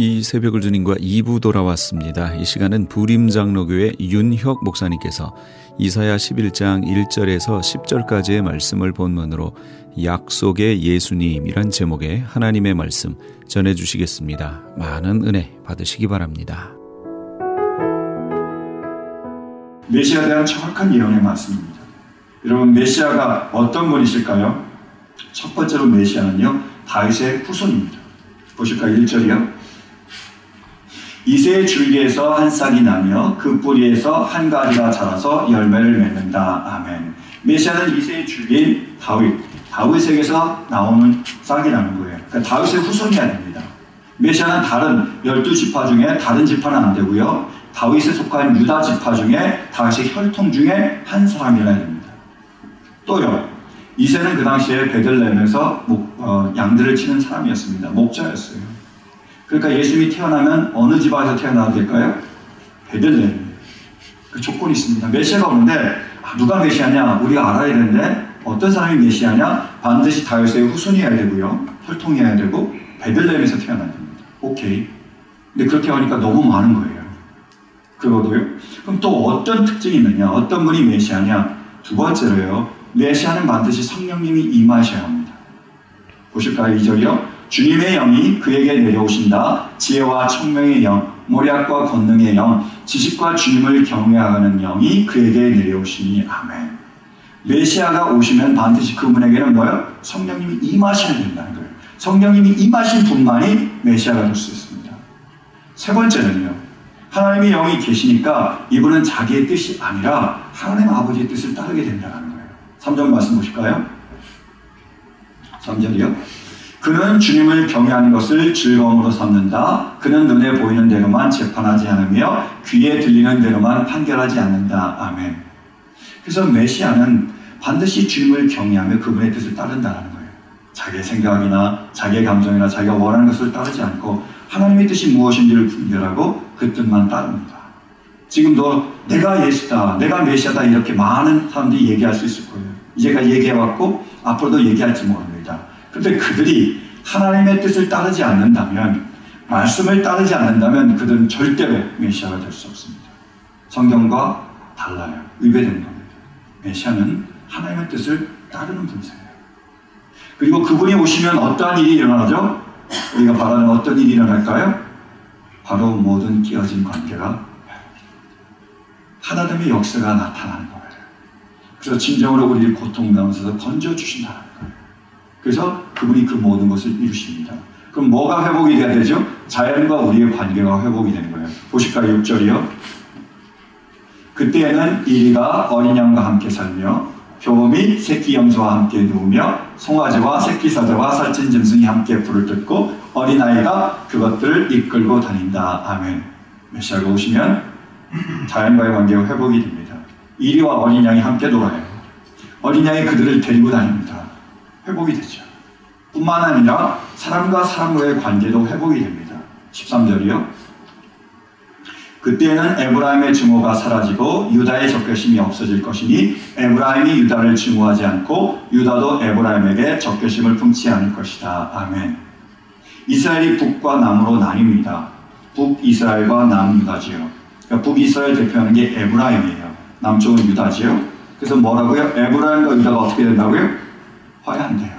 이 새벽을 주님과 2부 돌아왔습니다. 이 시간은 부림장로교회 윤혁 목사님께서 이사야 11장 1절에서 10절까지의 말씀을 본문으로 약속의 예수님이란 제목의 하나님의 말씀 전해주시겠습니다. 많은 은혜 받으시기 바랍니다. 메시아에 대한 정확한 예언의 말씀입니다. 여러분, 메시아가 어떤 분이실까요? 첫 번째로 메시아는요, 다윗의 후손입니다. 보실까요? 1절이요. 이새의 줄기에서 한 싹이 나며 그 뿌리에서 한 가지가 자라서 열매를 맺는다. 아멘. 메시아는 이새의 줄기인 다윗에게서 나오는 싹이 나는 거예요. 그러니까 다윗의 후손이어야 됩니다. 메시아는 다른 12지파 중에 다른 지파는 안 되고요. 다윗에 속한 유다 지파 중에 다윗의 혈통 중에 한 사람이어야 됩니다. 또요, 이새는 그 당시에 베들레헴에서 양들을 치는 사람이었습니다. 목자였어요. 그러니까 예수님이 태어나면 어느 집안에서 태어나야 될까요? 베들레헴. 그 조건이 있습니다. 메시아가 오는데 누가 메시아냐? 우리가 알아야 되는데 어떤 사람이 메시아냐? 반드시 다윗의 후손이어야 되고요. 혈통이어야 되고 베들레헴에서 태어나야 됩니다. 오케이. 근데 그렇게 하니까 너무 많은 거예요. 그거도요. 그럼 또 어떤 특징이 있느냐? 어떤 분이 메시아냐? 두 번째로요. 메시아는 반드시 성령님이 임하셔야 합니다. 보실까요? 2절이요. 주님의 영이 그에게 내려오신다. 지혜와 청명의 영, 모략과 권능의 영, 지식과 주님을 경외하는 영이 그에게 내려오시니. 아멘. 메시아가 오시면 반드시 그분에게는 뭐예요? 성령님이 임하셔야 된다는 거예요. 성령님이 임하신 분만이 메시아가 될 수 있습니다. 세 번째는요. 하나님의 영이 계시니까 이분은 자기의 뜻이 아니라 하나님 아버지의 뜻을 따르게 된다는 거예요. 3절 말씀 보실까요? 3절이요. 그는 주님을 경외하는 것을 즐거움으로 삼는다. 그는 눈에 보이는 대로만 재판하지 않으며 귀에 들리는 대로만 판결하지 않는다. 아멘. 그래서 메시아는 반드시 주님을 경외하며 그분의 뜻을 따른다는 거예요. 자기의 생각이나 자기의 감정이나 자기가 원하는 것을 따르지 않고 하나님의 뜻이 무엇인지를 분별하고 그 뜻만 따릅니다. 지금도 내가 예수다, 내가 메시아다 이렇게 많은 사람들이 얘기할 수 있을 거예요. 이제까지 얘기해왔고 앞으로도 얘기할지 모릅니다. 그런데 그들이 하나님의 뜻을 따르지 않는다면, 말씀을 따르지 않는다면 그들은 절대로 메시아가 될 수 없습니다. 성경과 달라요. 의배되는 겁니다. 메시아는 하나님의 뜻을 따르는 분이세요. 그리고 그분이 오시면 어떠한 일이 일어나죠? 우리가 바라는 어떤 일이 일어날까요? 바로 모든 끼어진 관계가 하나됨의 역사가 나타나는 거예요. 그래서 진정으로 우리를 고통 가운데서 건져주신다는 거예요. 그래서 그분이 그 모든 것을 이루십니다. 그럼 뭐가 회복이 돼야 되죠? 자연과 우리의 관계가 회복이 되는 거예요. 보실까요? 6절이요. 그때에는 이리가 어린 양과 함께 살며 표범 및 새끼 염소와 함께 누우며 송아지와 새끼 사자와 살찐 짐승이 함께 불을 뜯고 어린아이가 그것들을 이끌고 다닌다. 아멘. 메시아가 오시면 자연과의 관계가 회복이 됩니다. 이리와 어린 양이 함께 놀아요. 어린 양이 그들을 데리고 다닙니다. 회복이 되죠. 뿐만 아니라 사람과 사람과의 관계도 회복이 됩니다. 13절이요. 그때는 에브라임의 증오가 사라지고 유다의 적개심이 없어질 것이니 에브라임이 유다를 증오하지 않고 유다도 에브라임에게 적개심을 품지 않을 것이다. 아멘. 이스라엘이 북과 남으로 나뉩니다. 북이스라엘과 남유다지요. 그러니까 북이스라엘 대표하는 게 에브라임이에요. 남쪽은 유다지요. 그래서 뭐라고요? 에브라임과 유다가 어떻게 된다고요? 화해한대요.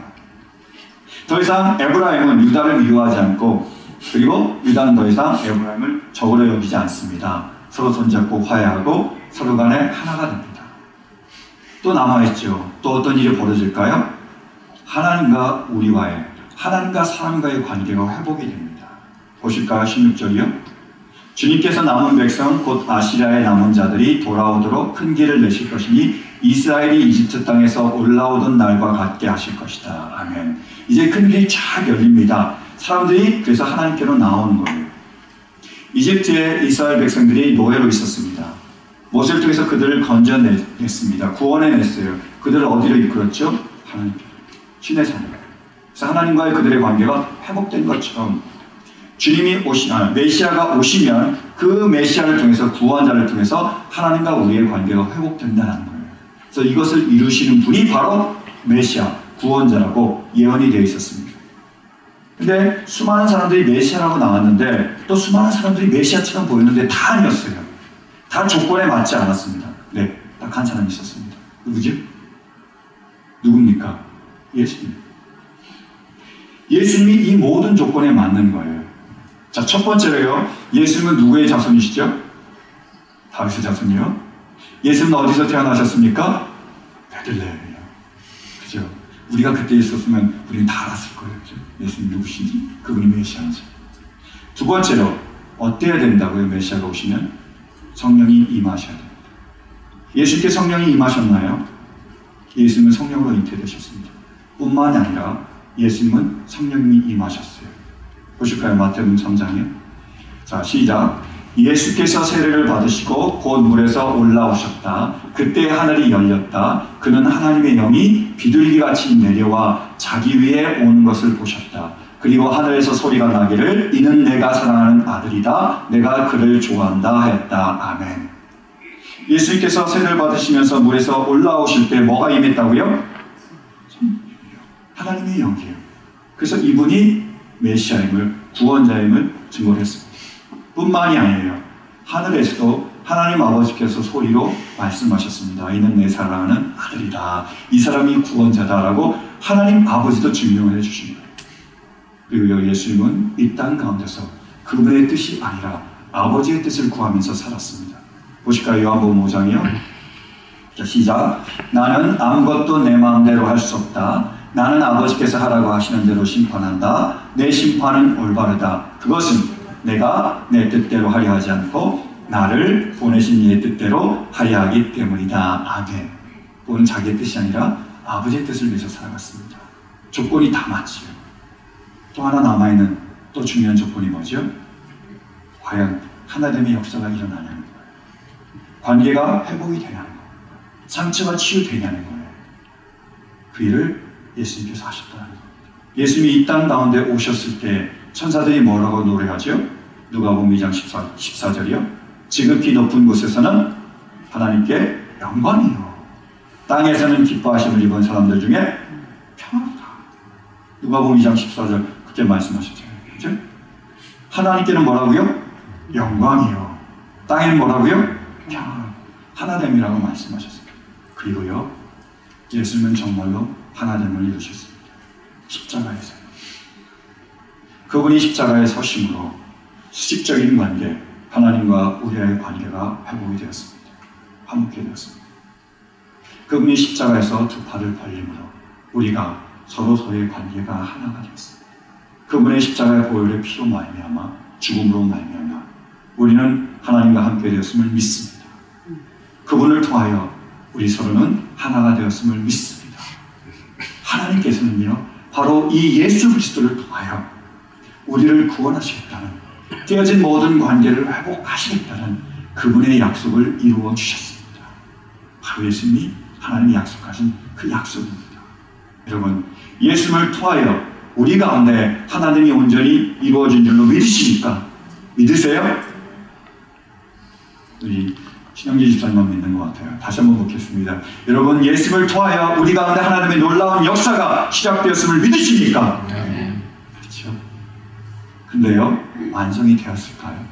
더 이상 에브라임은 유다를 미워하지 않고, 그리고 유다는 더 이상 에브라임을 적으로 여기지 않습니다. 서로 손잡고 화해하고 서로 간에 하나가 됩니다. 또 남아있죠. 또 어떤 일이 벌어질까요? 하나님과 우리와의, 하나님과 사람과의 관계가 회복이 됩니다. 보실까요? 16절이요. 주님께서 남은 백성 곧 아시리아의 남은 자들이 돌아오도록 큰 길을 내실 것이니 이스라엘이 이집트 땅에서 올라오던 날과 같게 하실 것이다. 아멘. 이제 큰 길이 쫙 열립니다. 사람들이 그래서 하나님께로 나오는 거예요. 이집트의 이스라엘 백성들이 노예로 있었습니다. 모세를 통해서 그들을 건져냈습니다. 구원해냈어요. 그들을 어디로 이끌었죠? 하나님께. 신의 산으로. 그래서 하나님과의 그들의 관계가 회복된 것처럼 주님이 메시아가 오시면 그 메시아를 통해서, 구원자를 통해서 하나님과 우리의 관계가 회복된다는 거예요. 그래서 이것을 이루시는 분이 바로 메시아, 구원자라고 예언이 되어 있었습니다. 근데 수많은 사람들이 메시아라고 나왔는데 또 수많은 사람들이 메시아처럼 보였는데 다 아니었어요. 다 조건에 맞지 않았습니다. 네, 딱 한 사람이 있었습니다. 누구죠? 누굽니까? 예수님. 예수님이 이 모든 조건에 맞는 거예요. 자, 첫 번째로요. 예수님은 누구의 자손이시죠? 다윗의 자손이요. 예수님은 어디서 태어나셨습니까? 베들레헴이요. 그죠? 우리가 그때 있었으면 우리는 다 알았을 거예요. 그죠? 예수님 누구신지, 그분이 메시아인지. 두 번째로 어때야 된다고요? 메시아가 오시면 성령이 임하셔야 됩니다. 예수님께 성령이 임하셨나요? 예수님은 성령으로 잉태되셨습니다. 뿐만이 아니라 예수님은 성령이 임하셨어요. 보실까요? 마태복음 3장이요. 자, 시작. 예수께서 세례를 받으시고 곧 물에서 올라오셨다. 그때 하늘이 열렸다. 그는 하나님의 영이 비둘기같이 내려와 자기 위에 오는 것을 보셨다. 그리고 하늘에서 소리가 나기를 이는 내가 사랑하는 아들이다. 내가 그를 좋아한다 했다. 아멘. 예수님께서 세례를 받으시면서 물에서 올라오실 때 뭐가 임했다고요? 하나님의 영이에요. 그래서 이분이 메시아임을, 구원자임을 증거를 했습니다. 뿐만이 아니에요. 하늘에서도 하나님 아버지께서 소리로 말씀하셨습니다. 이는 내 사랑하는 아들이다. 이 사람이 구원자다라고 하나님 아버지도 증명을 해주십니다. 그리고 예수님은 이 땅 가운데서 그분의 뜻이 아니라 아버지의 뜻을 구하면서 살았습니다. 보실까요? 요한복음 5장이요. 자, 시작. 나는 아무것도 내 마음대로 할 수 없다. 나는 아버지께서 하라고 하시는 대로 심판한다. 내 심판은 올바르다. 그것은 내가 내 뜻대로 하려 하지 않고 나를 보내신 이의 뜻대로 하려 하기 때문이다. 아멘. 그건 자기의 뜻이 아니라 아버지의 뜻을 위해서 살아갔습니다. 조건이 다 맞지요. 또 하나 남아있는 또 중요한 조건이 뭐죠? 과연 하나됨의 역사가 일어나냐는 거예요. 관계가 회복이 되냐는 거예요. 상처가 치유되냐는 거예요. 그 일을 예수님께서 하셨다는 겁니다. 예수님이 이 땅 가운데 오셨을 때 천사들이 뭐라고 노래하죠? 누가복음 2장 14절이요. 지극히 높은 곳에서는 하나님께 영광이요. 땅에서는 기뻐하심을 입은 사람들 중에 평안하다. 누가복음 2장 14절 그때 말씀하셨잖아요. 그렇죠? 하나님께는 뭐라고요? 영광이요. 땅에는 뭐라고요? 평안. 하나됨이라고 말씀하셨습니다. 그리고요. 예수님은 정말로 하나됨을 이루셨습니다. 십자가에서. 그분이 십자가에 서심으로 수직적인 관계, 하나님과 우리의 관계가 회복이 되었습니다. 화목해 되었습니다. 그분이 십자가에서 두 팔을 벌림으로 우리가 서로서로의 관계가 하나가 되었습니다. 그분의 십자가의 보혈의 피로 말미암아 죽음으로 말미암아 우리는 하나님과 함께 되었음을 믿습니다. 그분을 통하여 우리 서로는 하나가 되었음을 믿습니다. 하나님께서는요, 바로 이 예수 그리스도를 통하여 우리를 구원하시겠다는, 깨어진 모든 관계를 회복하시겠다는 그분의 약속을 이루어 주셨습니다. 바로 예수님이 하나님이 약속하신 그 약속입니다. 여러분, 예수님을 통하여 우리 가운데 하나님이 온전히 이루어진 줄로 믿으십니까? 믿으세요? 우리 신영진 집사님만 믿는 것 같아요. 다시 한번 묻겠습니다. 여러분, 예수님을 통하여 우리 가운데 하나님의 놀라운 역사가 시작되었음을 믿으십니까? 네. 그렇죠. 근데요, 완성이 되었을까요?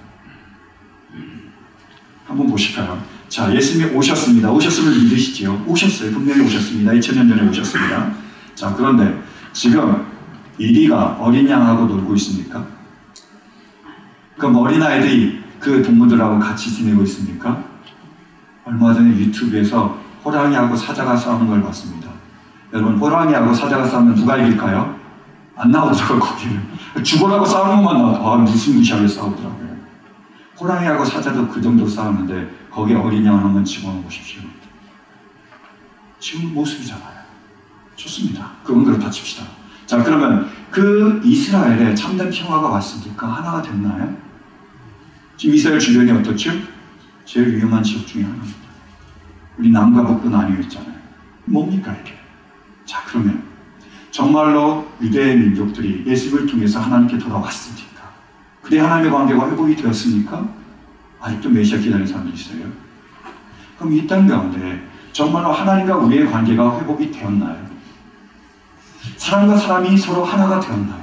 한번 보실까요? 자, 예수님이 오셨습니다. 오셨음을 믿으시지요? 오셨어요. 분명히 오셨습니다. 2000년 전에 오셨습니다. 자, 그런데 지금 이리가 어린 양하고 놀고 있습니까? 그럼 어린아이들이 그 동물들하고 같이 지내고 있습니까? 얼마 전에 유튜브에서 호랑이하고 사자가 싸우는 걸 봤습니다. 여러분, 호랑이하고 사자가 싸우면 누가 이길까요? 안 나오더라고요, 거기는. 죽어라고 싸우는 것만 나와도 무시무시하게 싸우더라고요. 호랑이하고 사자도 그 정도 싸우는데 거기에 어린 양을 한번 집어넣어 보십시오. 지금 모습이잖아요. 좋습니다. 그건 그렇다 칩시다. 자, 그러면 그 이스라엘에 참된 평화가 왔습니까? 하나가 됐나요? 지금 이스라엘 주변이 어떻죠? 제일 위험한 지역 중에 하나입니다. 우리 남과 북도 나뉘어 있잖아요. 뭡니까 이게? 자, 그러면 정말로 유대의 민족들이 예수를 통해서 하나님께 돌아왔습니까? 그래 하나님의 관계가 회복이 되었습니까? 아직도 메시아 기다리는 사람들이 있어요. 그럼 이 땅 가운데 정말로 하나님과 우리의 관계가 회복이 되었나요? 사람과 사람이 서로 하나가 되었나요?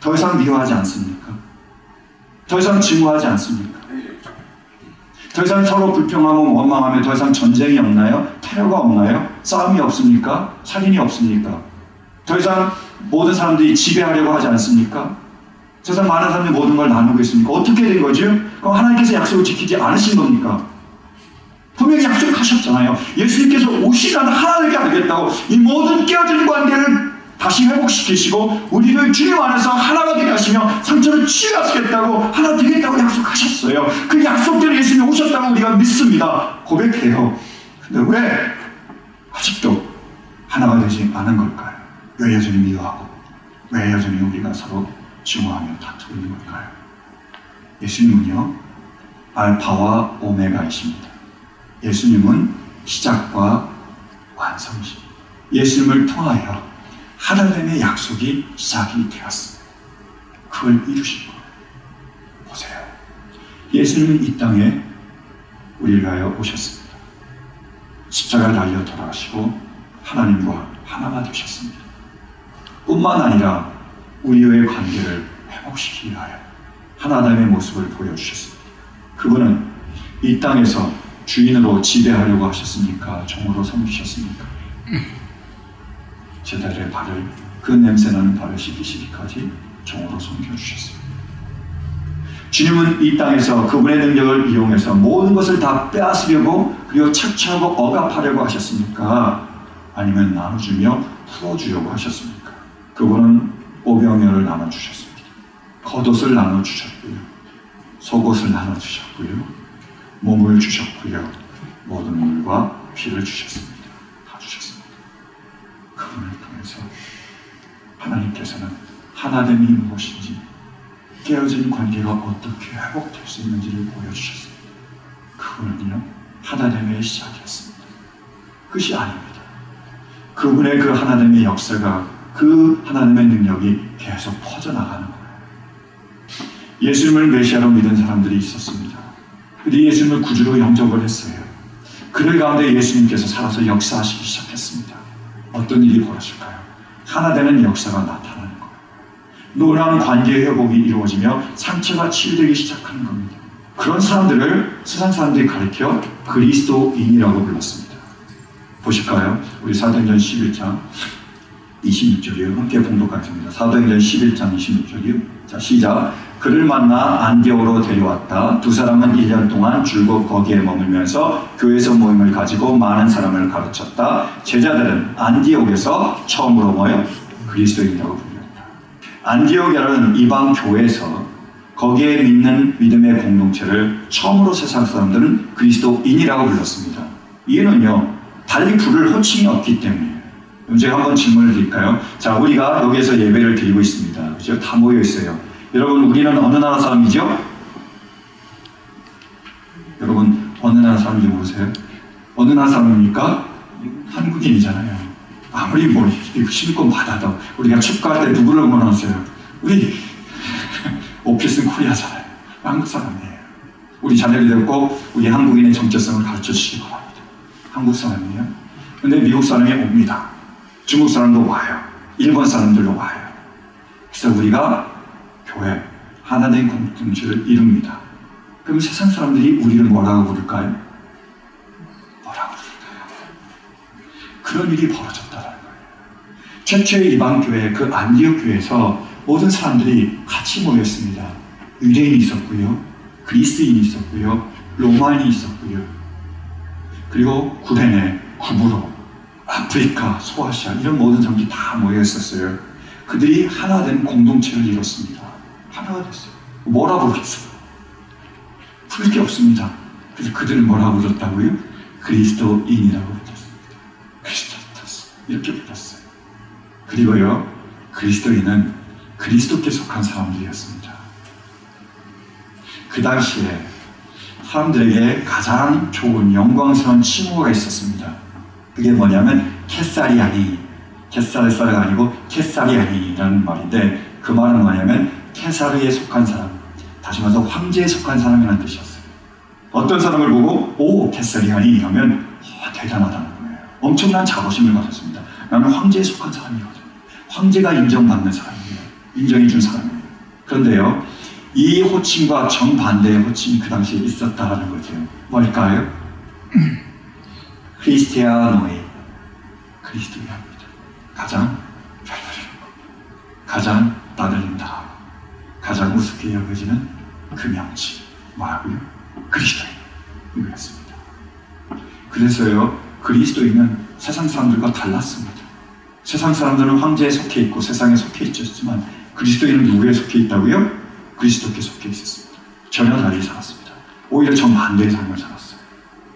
더 이상 미워하지 않습니까? 더 이상 증오하지 않습니까? 더 이상 서로 불평하고 원망하며 더 이상 전쟁이 없나요? 테러가 없나요? 싸움이 없습니까? 살인이 없습니까? 더 이상 모든 사람들이 지배하려고 하지 않습니까? 더 이상 많은 사람들이 모든 걸 나누고 있습니까? 어떻게 된 거죠? 그럼 하나님께서 약속을 지키지 않으신 겁니까? 분명히 약속하셨잖아요. 예수님께서 오시면 하나님께 하겠다고 이 모든 깨어진 관계를 다시 회복시키시고 우리를 주님 안에서 하나가 되게 하시며 상처를 치유하시겠다고 하나 되겠다고 약속하셨어요. 그 약속대로 예수님이 오셨다고 우리가 믿습니다. 고백해요. 근데 왜 아직도 하나가 되지 않은 걸까요? 왜 여전히 미워하고 왜 여전히 우리가 서로 증오하며 다투고 있는 걸까요? 예수님은요 알파와 오메가이십니다. 예수님은 시작과 완성이십니다. 예수님을 통하여 하나님의 약속이 시작이 되었습니다. 그걸 이루신 거예요. 보세요. 예수님은 이 땅에 우리를 위하여 오셨습니다. 십자가를 달려 돌아가시고 하나님과 하나가 되셨습니다. 뿐만 아니라 우리와의 관계를 회복시키기 위하여 하나님의 모습을 보여주셨습니다. 그분은 이 땅에서 주인으로 지배하려고 하셨습니까? 종으로 섬기셨습니까? 제자들의 발을 그 냄새나는 발을 씻기시기까지 종으로 섬겨주셨습니다. 주님은 이 땅에서 그분의 능력을 이용해서 모든 것을 다 빼앗으려고 그리고 착취하고 억압하려고 하셨습니까? 아니면 나눠주며 풀어주려고 하셨습니까? 그분은 오병이어를 나눠주셨습니다. 겉옷을 나눠주셨고요. 속옷을 나눠주셨고요. 몸을 주셨고요. 모든 물과 피를 주셨습니다. 다 주셨습니다. 그분을 통해서 하나님께서는 하나됨이 무엇인지 깨어진 관계가 어떻게 회복될 수 있는지를 보여주셨습니다. 그분은요 하나됨의 시작이었습니다. 끝이 아닙니다. 그분의 그 하나됨의 역사가 그 하나님의 능력이 계속 퍼져나가는 거예요. 예수님을 메시아로 믿은 사람들이 있었습니다. 그들이 예수님을 구주로 영접을 했어요. 그들 가운데 예수님께서 살아서 역사하시기 시작했습니다. 어떤 일이 벌어질까요? 하나 되는 역사가 나타나는 거예요. 놀라운 관계 회복이 이루어지며 상처가 치유되기 시작하는 겁니다. 그런 사람들을 세상 사람들이 가리켜 그리스도인이라고 불렀습니다. 보실까요? 우리 사도행전 11장 26절이요. 함께 봉독하겠습니다. 사도행전 11장 26절이요. 자, 시작. 그를 만나 안디옥으로 데려왔다. 두 사람은 1년 동안 줄곧 거기에 머물면서 교회에서 모임을 가지고 많은 사람을 가르쳤다. 제자들은 안디옥에서 처음으로 모여 그리스도인이라고 불렸다. 안디옥이라는 이방 교회에서 거기에 믿는 믿음의 공동체를 처음으로 세상 사람들은 그리스도인이라고 불렀습니다. 이유는요, 달리 부를 호칭이 없기 때문이에요. 그럼 제가 한번 질문을 드릴까요? 자, 우리가 여기에서 예배를 드리고 있습니다. 그죠? 다 모여 있어요. 여러분, 우리는 어느 나라 사람이죠? 여러분, 어느 나라 사람인지 모르세요? 어느 나라 사람입니까? 한국인이잖아요. 아무리 뭐 시민권 받아도 우리가 축구할 때 누구를 응원하세요? 우리 오피스는 코리아잖아요. 한국 사람이에요. 우리 자녀를 데리고 우리 한국인의 정체성을 가르쳐 주시기 바랍니다. 한국 사람이에요. 근데 미국 사람이 옵니다. 중국 사람도 와요. 일본 사람들도 와요. 그래서 우리가 교회, 하나된 공동체를 이룹니다. 그럼 세상 사람들이 우리를 뭐라고 부를까요? 뭐라고 부를까요? 그런 일이 벌어졌다는 거예요. 최초의 이방교회, 그 안디옥 교회에서 모든 사람들이 같이 모였습니다. 유대인이 있었고요. 그리스인이 있었고요. 로마인이 있었고요. 그리고 구레네, 구브로, 아프리카, 소아시아 이런 모든 사람들이 다 모여 있었어요. 그들이 하나 된 공동체를 이뤘습니다. 하나가 됐어요. 뭐라 부르겠어요? 부를 게 없습니다. 그래서 그들을 뭐라 불렀다고요? 그리스도인이라고 불렀습니다. 그리스도인이었어요. 이렇게 불렀어요. 그리고요, 그리스도인은 그리스도께 속한 사람들이었습니다. 그 당시에 사람들에게 가장 좋은 영광스러운 칭호가 있었습니다. 그게 뭐냐면 케사리아니, 게살사가 아니고 케사리아니라는 말인데 그 말은 뭐냐면 케사르에 속한 사람, 다시 말해서 황제에 속한 사람이라는 뜻이었어요. 어떤 사람을 보고 오 케사리아니 하면 대단하다는 거예요. 엄청난 자부심을 가졌습니다. 나는 황제에 속한 사람이거든. 황제가 인정받는 사람이에요. 인정해 준 사람이에요. 그런데요, 이 호칭과 정반대의 호칭이 그 당시에 있었다는 거죠. 뭘까요? 크리스티아노이, 그리스도인입니다. 가장 별별한 것, 가장 따돌린다, 가장 우습게 여겨지는 그 명칭, 뭐라고요? 그리스도인, 이거였습니다. 그래서요, 그리스도인은 세상 사람들과 달랐습니다. 세상 사람들은 황제에 속해 있고 세상에 속해 있었지만 그리스도인은 누구에 속해 있다고요? 그리스도께 속해 있었습니다. 전혀 달리 살았습니다. 오히려 정반대의 삶을 살았어요.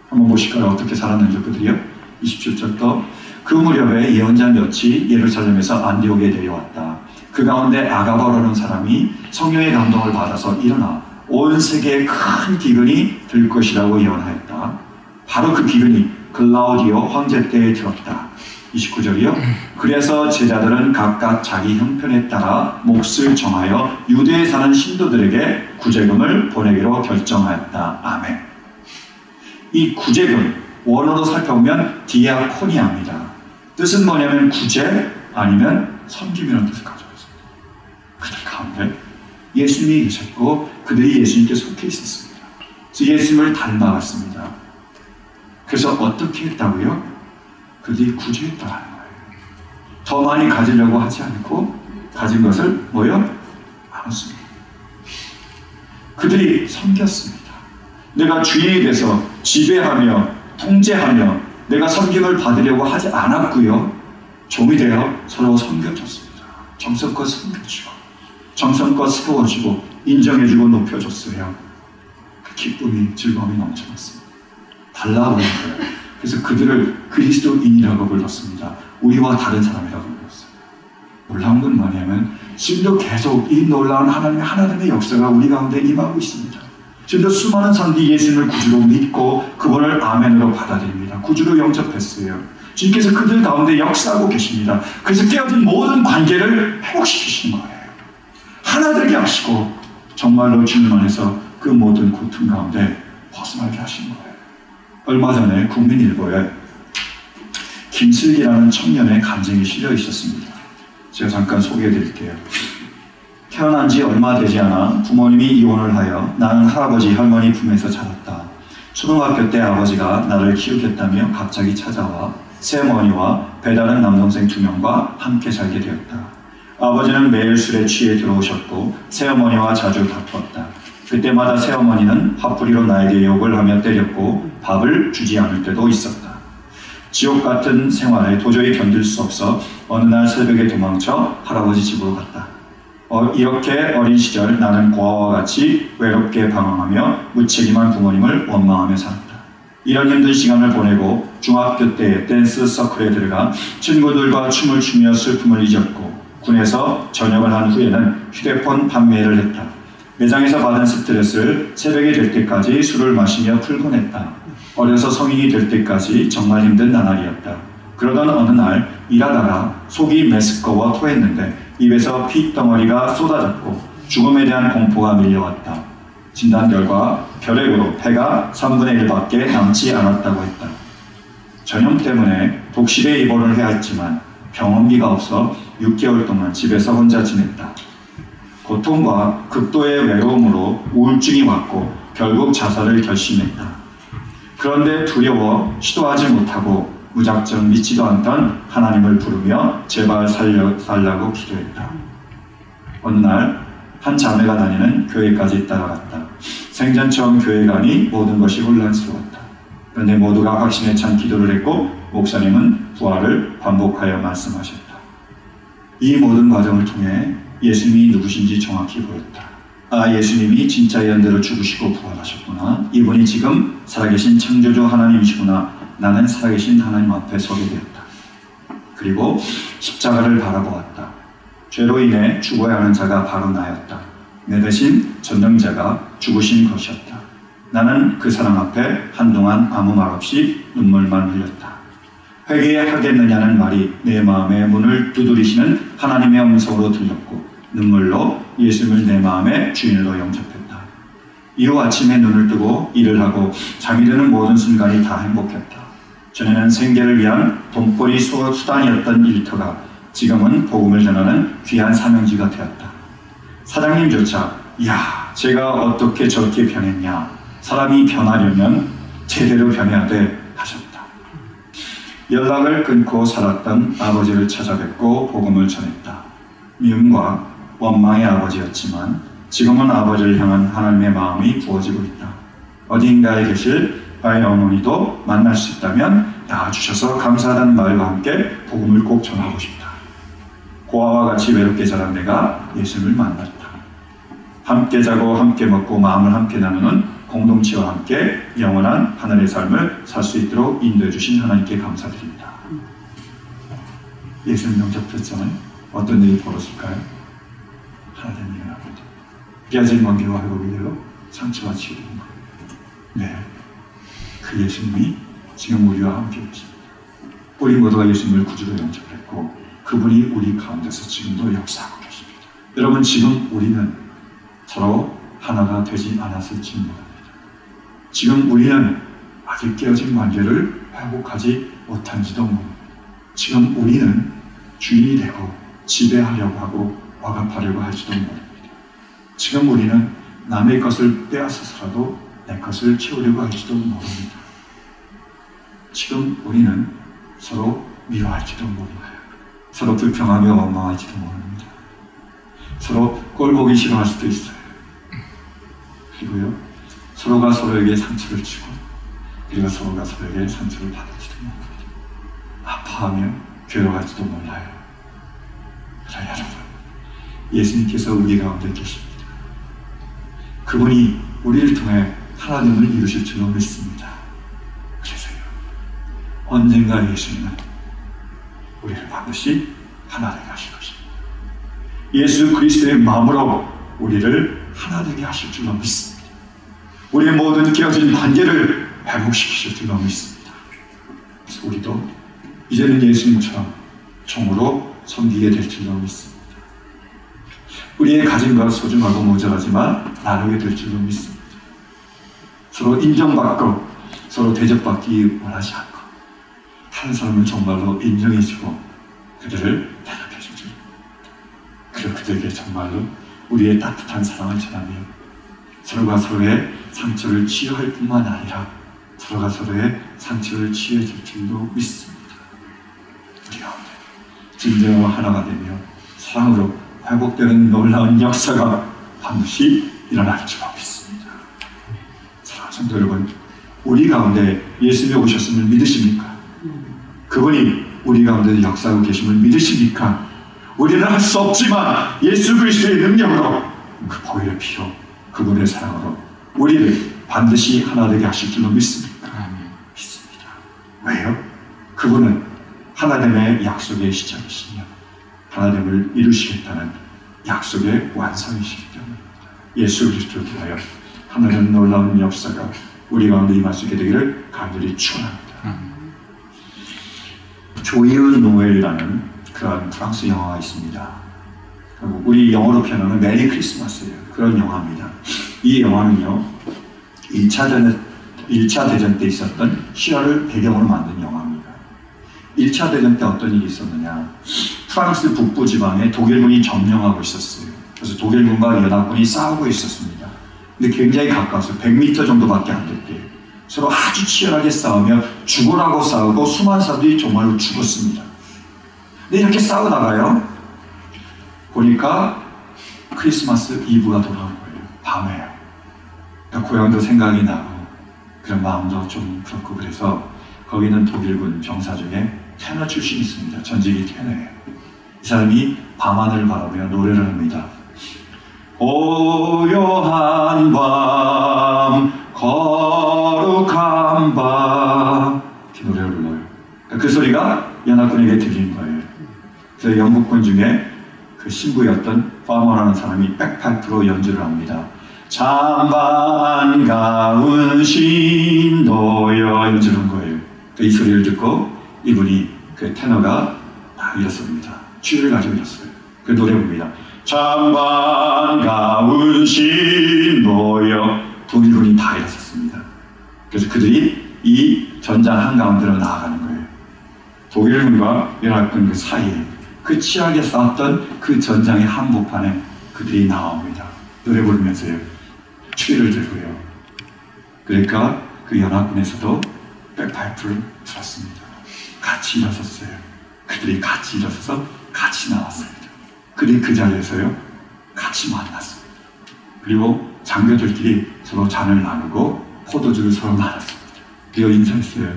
한번 보실까요? 어떻게 살았는지 그들이요? 27절도 그 무렵에 예언자 몇이 예루살렘에서 안디옥에 내려왔다. 그 가운데 아가바라는 사람이 성령의 감동을 받아서 일어나 온 세계에 큰 기근이 들 것이라고 예언하였다. 바로 그 기근이 글라우디오 황제 때에 들었다. 29절이요. 그래서 제자들은 각각 자기 형편에 따라 몫을 정하여 유대에 사는 신도들에게 구제금을 보내기로 결정하였다. 아멘. 이 구제금, 원어로 살펴보면 디아코니아입니다. 뜻은 뭐냐면 구제 아니면 섬김이라는 뜻을 가지고 있습니다. 그들 가운데 예수님이 계셨고 그들이 예수님께 속해 있었습니다. 그래서 예수님을 닮아갔습니다. 그래서 어떻게 했다고요? 그들이 구제했다는 거예요. 더 많이 가지려고 하지 않고 가진 것을 뭐요? 나눴습니다. 그들이 섬겼습니다. 내가 주인이 돼서 지배하며 통제하며 내가 섬김을 받으려고 하지 않았고요. 종이 되어 서로 섬겨줬습니다. 정성껏 섬겨주고 정성껏 세워주고 인정해주고 높여줬어요. 그 기쁨이 즐거움이 넘쳐났습니다. 달라보는 거예요. 그래서 그들을 그리스도인이라고 불렀습니다. 우리와 다른 사람이라고 불렀어요. 놀라운 건 뭐냐면 지금도 계속 이 놀라운 하나님의 역사가 우리 가운데 임하고 있습니다. 지금도 수많은 사람들이 예수님을 구주로 믿고 그분을 아멘으로 받아들입니다. 구주로 영접했어요. 주님께서 그들 가운데 역사하고 계십니다. 그래서 깨어진 모든 관계를 회복시키시는 거예요. 하나 되게 하시고 정말로 주님 안에서 그 모든 고통 가운데 벗어나게 하시는 거예요. 얼마 전에 국민일보에 김슬기라는 청년의 간증이 실려 있었습니다. 제가 잠깐 소개해 드릴게요. 태어난 지 얼마 되지 않아 부모님이 이혼을 하여 나는 할아버지 할머니 품에서 자랐다. 초등학교 때 아버지가 나를 키우겠다며 갑자기 찾아와 새어머니와 배다른 남동생 2명과 함께 살게 되었다. 아버지는 매일 술에 취해 들어오셨고 새어머니와 자주 다투었다. 그때마다 새어머니는 화풀이로 나에게 욕을 하며 때렸고 밥을 주지 않을 때도 있었다. 지옥 같은 생활에 도저히 견딜 수 없어 어느 날 새벽에 도망쳐 할아버지 집으로 갔다. 이렇게 어린 시절 나는 고아와 같이 외롭게 방황하며 무책임한 부모님을 원망하며 살았다. 이런 힘든 시간을 보내고 중학교 때 댄스 서클에 들어가 친구들과 춤을 추며 슬픔을 잊었고 군에서 전역을 한 후에는 휴대폰 판매를 했다. 매장에서 받은 스트레스를 새벽이 될 때까지 술을 마시며 풀곤 했다. 어려서 성인이 될 때까지 정말 힘든 나날이었다. 그러던 어느 날 일하다가 속이 메스꺼워 토했는데 입에서 핏덩어리가 쏟아졌고 죽음에 대한 공포가 밀려왔다. 진단 결과 결핵으로 폐가 3분의 1밖에 남지 않았다고 했다. 전염 때문에 독실에 입원을 해야 했지만 병원비가 없어 6개월 동안 집에서 혼자 지냈다. 고통과 극도의 외로움으로 우울증이 왔고 결국 자살을 결심했다. 그런데 두려워 시도하지 못하고 무작정 믿지도 않던 하나님을 부르며 제발 살라고 기도했다. 어느 날 한 자매가 다니는 교회까지 따라갔다. 생전 처음 교회 가니 모든 것이 혼란스러웠다. 그런데 모두가 확신에 찬 기도를 했고 목사님은 부활을 반복하여 말씀하셨다. 이 모든 과정을 통해 예수님이 누구신지 정확히 보였다. 예수님이 진짜 예언대로 죽으시고 부활하셨구나. 이분이 지금 살아계신 창조주 하나님이시구나. 나는 살아계신 하나님 앞에 서게 되었다. 그리고 십자가를 바라보았다. 죄로 인해 죽어야 하는 자가 바로 나였다. 내 대신 전능자가 죽으신 것이었다. 나는 그 사람 앞에 한동안 아무 말 없이 눈물만 흘렸다. 회개하겠느냐는 말이 내 마음의 문을 두드리시는 하나님의 음성으로 들렸고 눈물로 예수님을 내 마음의 주인으로 영접했다. 이후 아침에 눈을 뜨고 일을 하고 잠이 드는 모든 순간이 다 행복했다. 전에는 생계를 위한 돈벌이 수단이었던 일터가 지금은 복음을 전하는 귀한 사명지가 되었다. 사장님조차 야, 제가 어떻게 저렇게 변했냐, 사람이 변하려면 제대로 변해야 돼 하셨다. 연락을 끊고 살았던 아버지를 찾아뵙고 복음을 전했다. 미움과 원망의 아버지였지만 지금은 아버지를 향한 하나님의 마음이 부어지고 있다. 어딘가에 계실 나의 어머니도 만날 수 있다면 나와주셔서 감사하다는 말과 함께 복음을 꼭 전하고 싶다. 고아와 같이 외롭게 자란 내가 예수님을 만났다. 함께 자고 함께 먹고 마음을 함께 나누는 공동체와 함께 영원한 하늘의 삶을 살 수 있도록 인도해 주신 하나님께 감사드립니다. 예수님 영접 됐잖아요. 어떤 일이 벌어질까요? 하나님 일어나거든. 깨어진 관계와 회복이 되고 상처가 치유되는 거예요. 네, 그 예수님이 지금 우리와 함께 계십니다. 우리 모두가 예수님을 구주로 영접했고 그분이 우리 가운데서 지금도 역사하고 계십니다. 여러분, 지금 우리는 서로 하나가 되지 않았을지 모릅니다. 지금 우리는 아직 깨어진 관계를 회복하지 못한지도 모릅니다. 지금 우리는 주인이 되고 지배하려고 하고 억압하려고 할지도 모릅니다. 지금 우리는 남의 것을 빼앗아서라도 내 것을 채우려고 할지도 모릅니다. 지금 우리는 서로 미워할지도 몰라요. 서로 불평하며 원망할지도 모릅니다. 서로 꼴보기 싫어할 수도 있어요. 그리고요, 서로가 서로에게 상처를 주고 그리고 서로가 서로에게 상처를 받을지도 모릅니다. 아파하며 괴로워할지도 몰라요. 그러나 여러분, 예수님께서 우리 가운데 계십니다. 그분이 우리를 통해 하나님을 이루실 줄로 믿습니다. 그래서요, 언젠가 예수님은 우리를 반드시 하나 되게 하실 것입니다. 예수 그리스도의 마음으로 우리를 하나 되게 하실 줄로 믿습니다. 우리의 모든 깨어진 관계를 회복시키실 줄로 믿습니다. 그래서 우리도 이제는 예수님처럼 종으로 섬기게 될 줄로 믿습니다. 우리의 가진 것 소중하고 모자라지만 나누게 될 줄로 믿습니다. 서로 인정받고 서로 대접받기 원하지 않고 다른 사람을 정말로 인정해주고 그들을 대접해줄 줄, 그리고 그들에게 정말로 우리의 따뜻한 사랑을 전하며 서로가 서로의 상처를 치유할 뿐만 아니라 서로가 서로의 상처를 치유해줄 줄로 믿습니다. 우리 가운데 진정으로 하나가 되며 사랑으로 회복되는 놀라운 역사가 반드시 일어날 줄로 믿습니다. 사랑하는 성도 여러분, 우리 가운데 예수님이 오셨음을 믿으십니까? 그분이 우리 가운데 역사하고 계심을 믿으십니까? 우리는 할 수 없지만 예수 그리스도의 능력으로, 그 보혈의 피로, 그분의 사랑으로 우리를 반드시 하나 되게 하실 줄로 믿습니까? 믿습니다. 왜요? 그분은 하나됨의 약속의 시작이시며 하나됨을 이루시겠다는 약속의 완성이시기 때문입니다. 예수 그리스도를 통하여 하나님 놀라운 역사가 우리 가운데 임할 수 있게 되기를 간절히 축원합니다. 조이의 노엘이라는 그런 프랑스 영화가 있습니다. 우리 영어로 표현하면 메리 크리스마스예요. 그런 영화입니다. 이 영화는요, 1차 대전 때 있었던 실화를 배경으로 만든 영화입니다. 1차 대전 때 어떤 일이 있었느냐, 프랑스 북부 지방에 독일군이 점령하고 있었어요. 그래서 독일군과 연합군이 싸우고 있었습니다. 근데 굉장히 가까워서 100m 정도밖에 안 됐대요. 서로 아주 치열하게 싸우며 죽으라고 싸우고 수많은 사람들이 정말로 죽었습니다. 근데 이렇게 싸우다가요, 보니까 크리스마스 이브가 돌아온 거예요. 밤에요. 그러니까 고향도 생각이 나고 그런 마음도 좀 그렇고, 그래서 거기는 독일군 병사 중에 테너 출신이 있습니다. 전직이 테너예요. 이 사람이 밤하늘을 바라보며 노래를 합니다. 고요한 밤, 거룩한 밤, 이렇게 노래를 불러요. 그 소리가 연합군에게 들린 거예요. 그래서 영국군 중에 그 신부였던 파머라는 사람이 108% 연주를 합니다. 참 반가운 신도여 연주를 한 거예요. 이 소리를 듣고 이분이, 그 테너가 다 일었습니다. 취를 가지고 일었어요. 그 노래 부릅니다. 참 반가운 신도여. 독일군이 다 일었었습니다. 그래서 그들이 이 전장 한가운데로 나아가는 거예요. 독일군과 연합군 그 사이에, 그 치열하게 싸웠던 그 전장의 한복판에 그들이 나옵니다. 노래 부르면서요. 추리를 들고요. 그러니까 그 연합군에서도 백파이프를 들었습니다. 같이 일어섰어요. 그들이 같이 일어서서 같이 나왔습니다. 그들이 그 자리에서요. 같이 만났습니다. 그리고 장교들끼리 서로 잔을 나누고 포도주를 서로 나눴습니다. 그리고 인사했어요.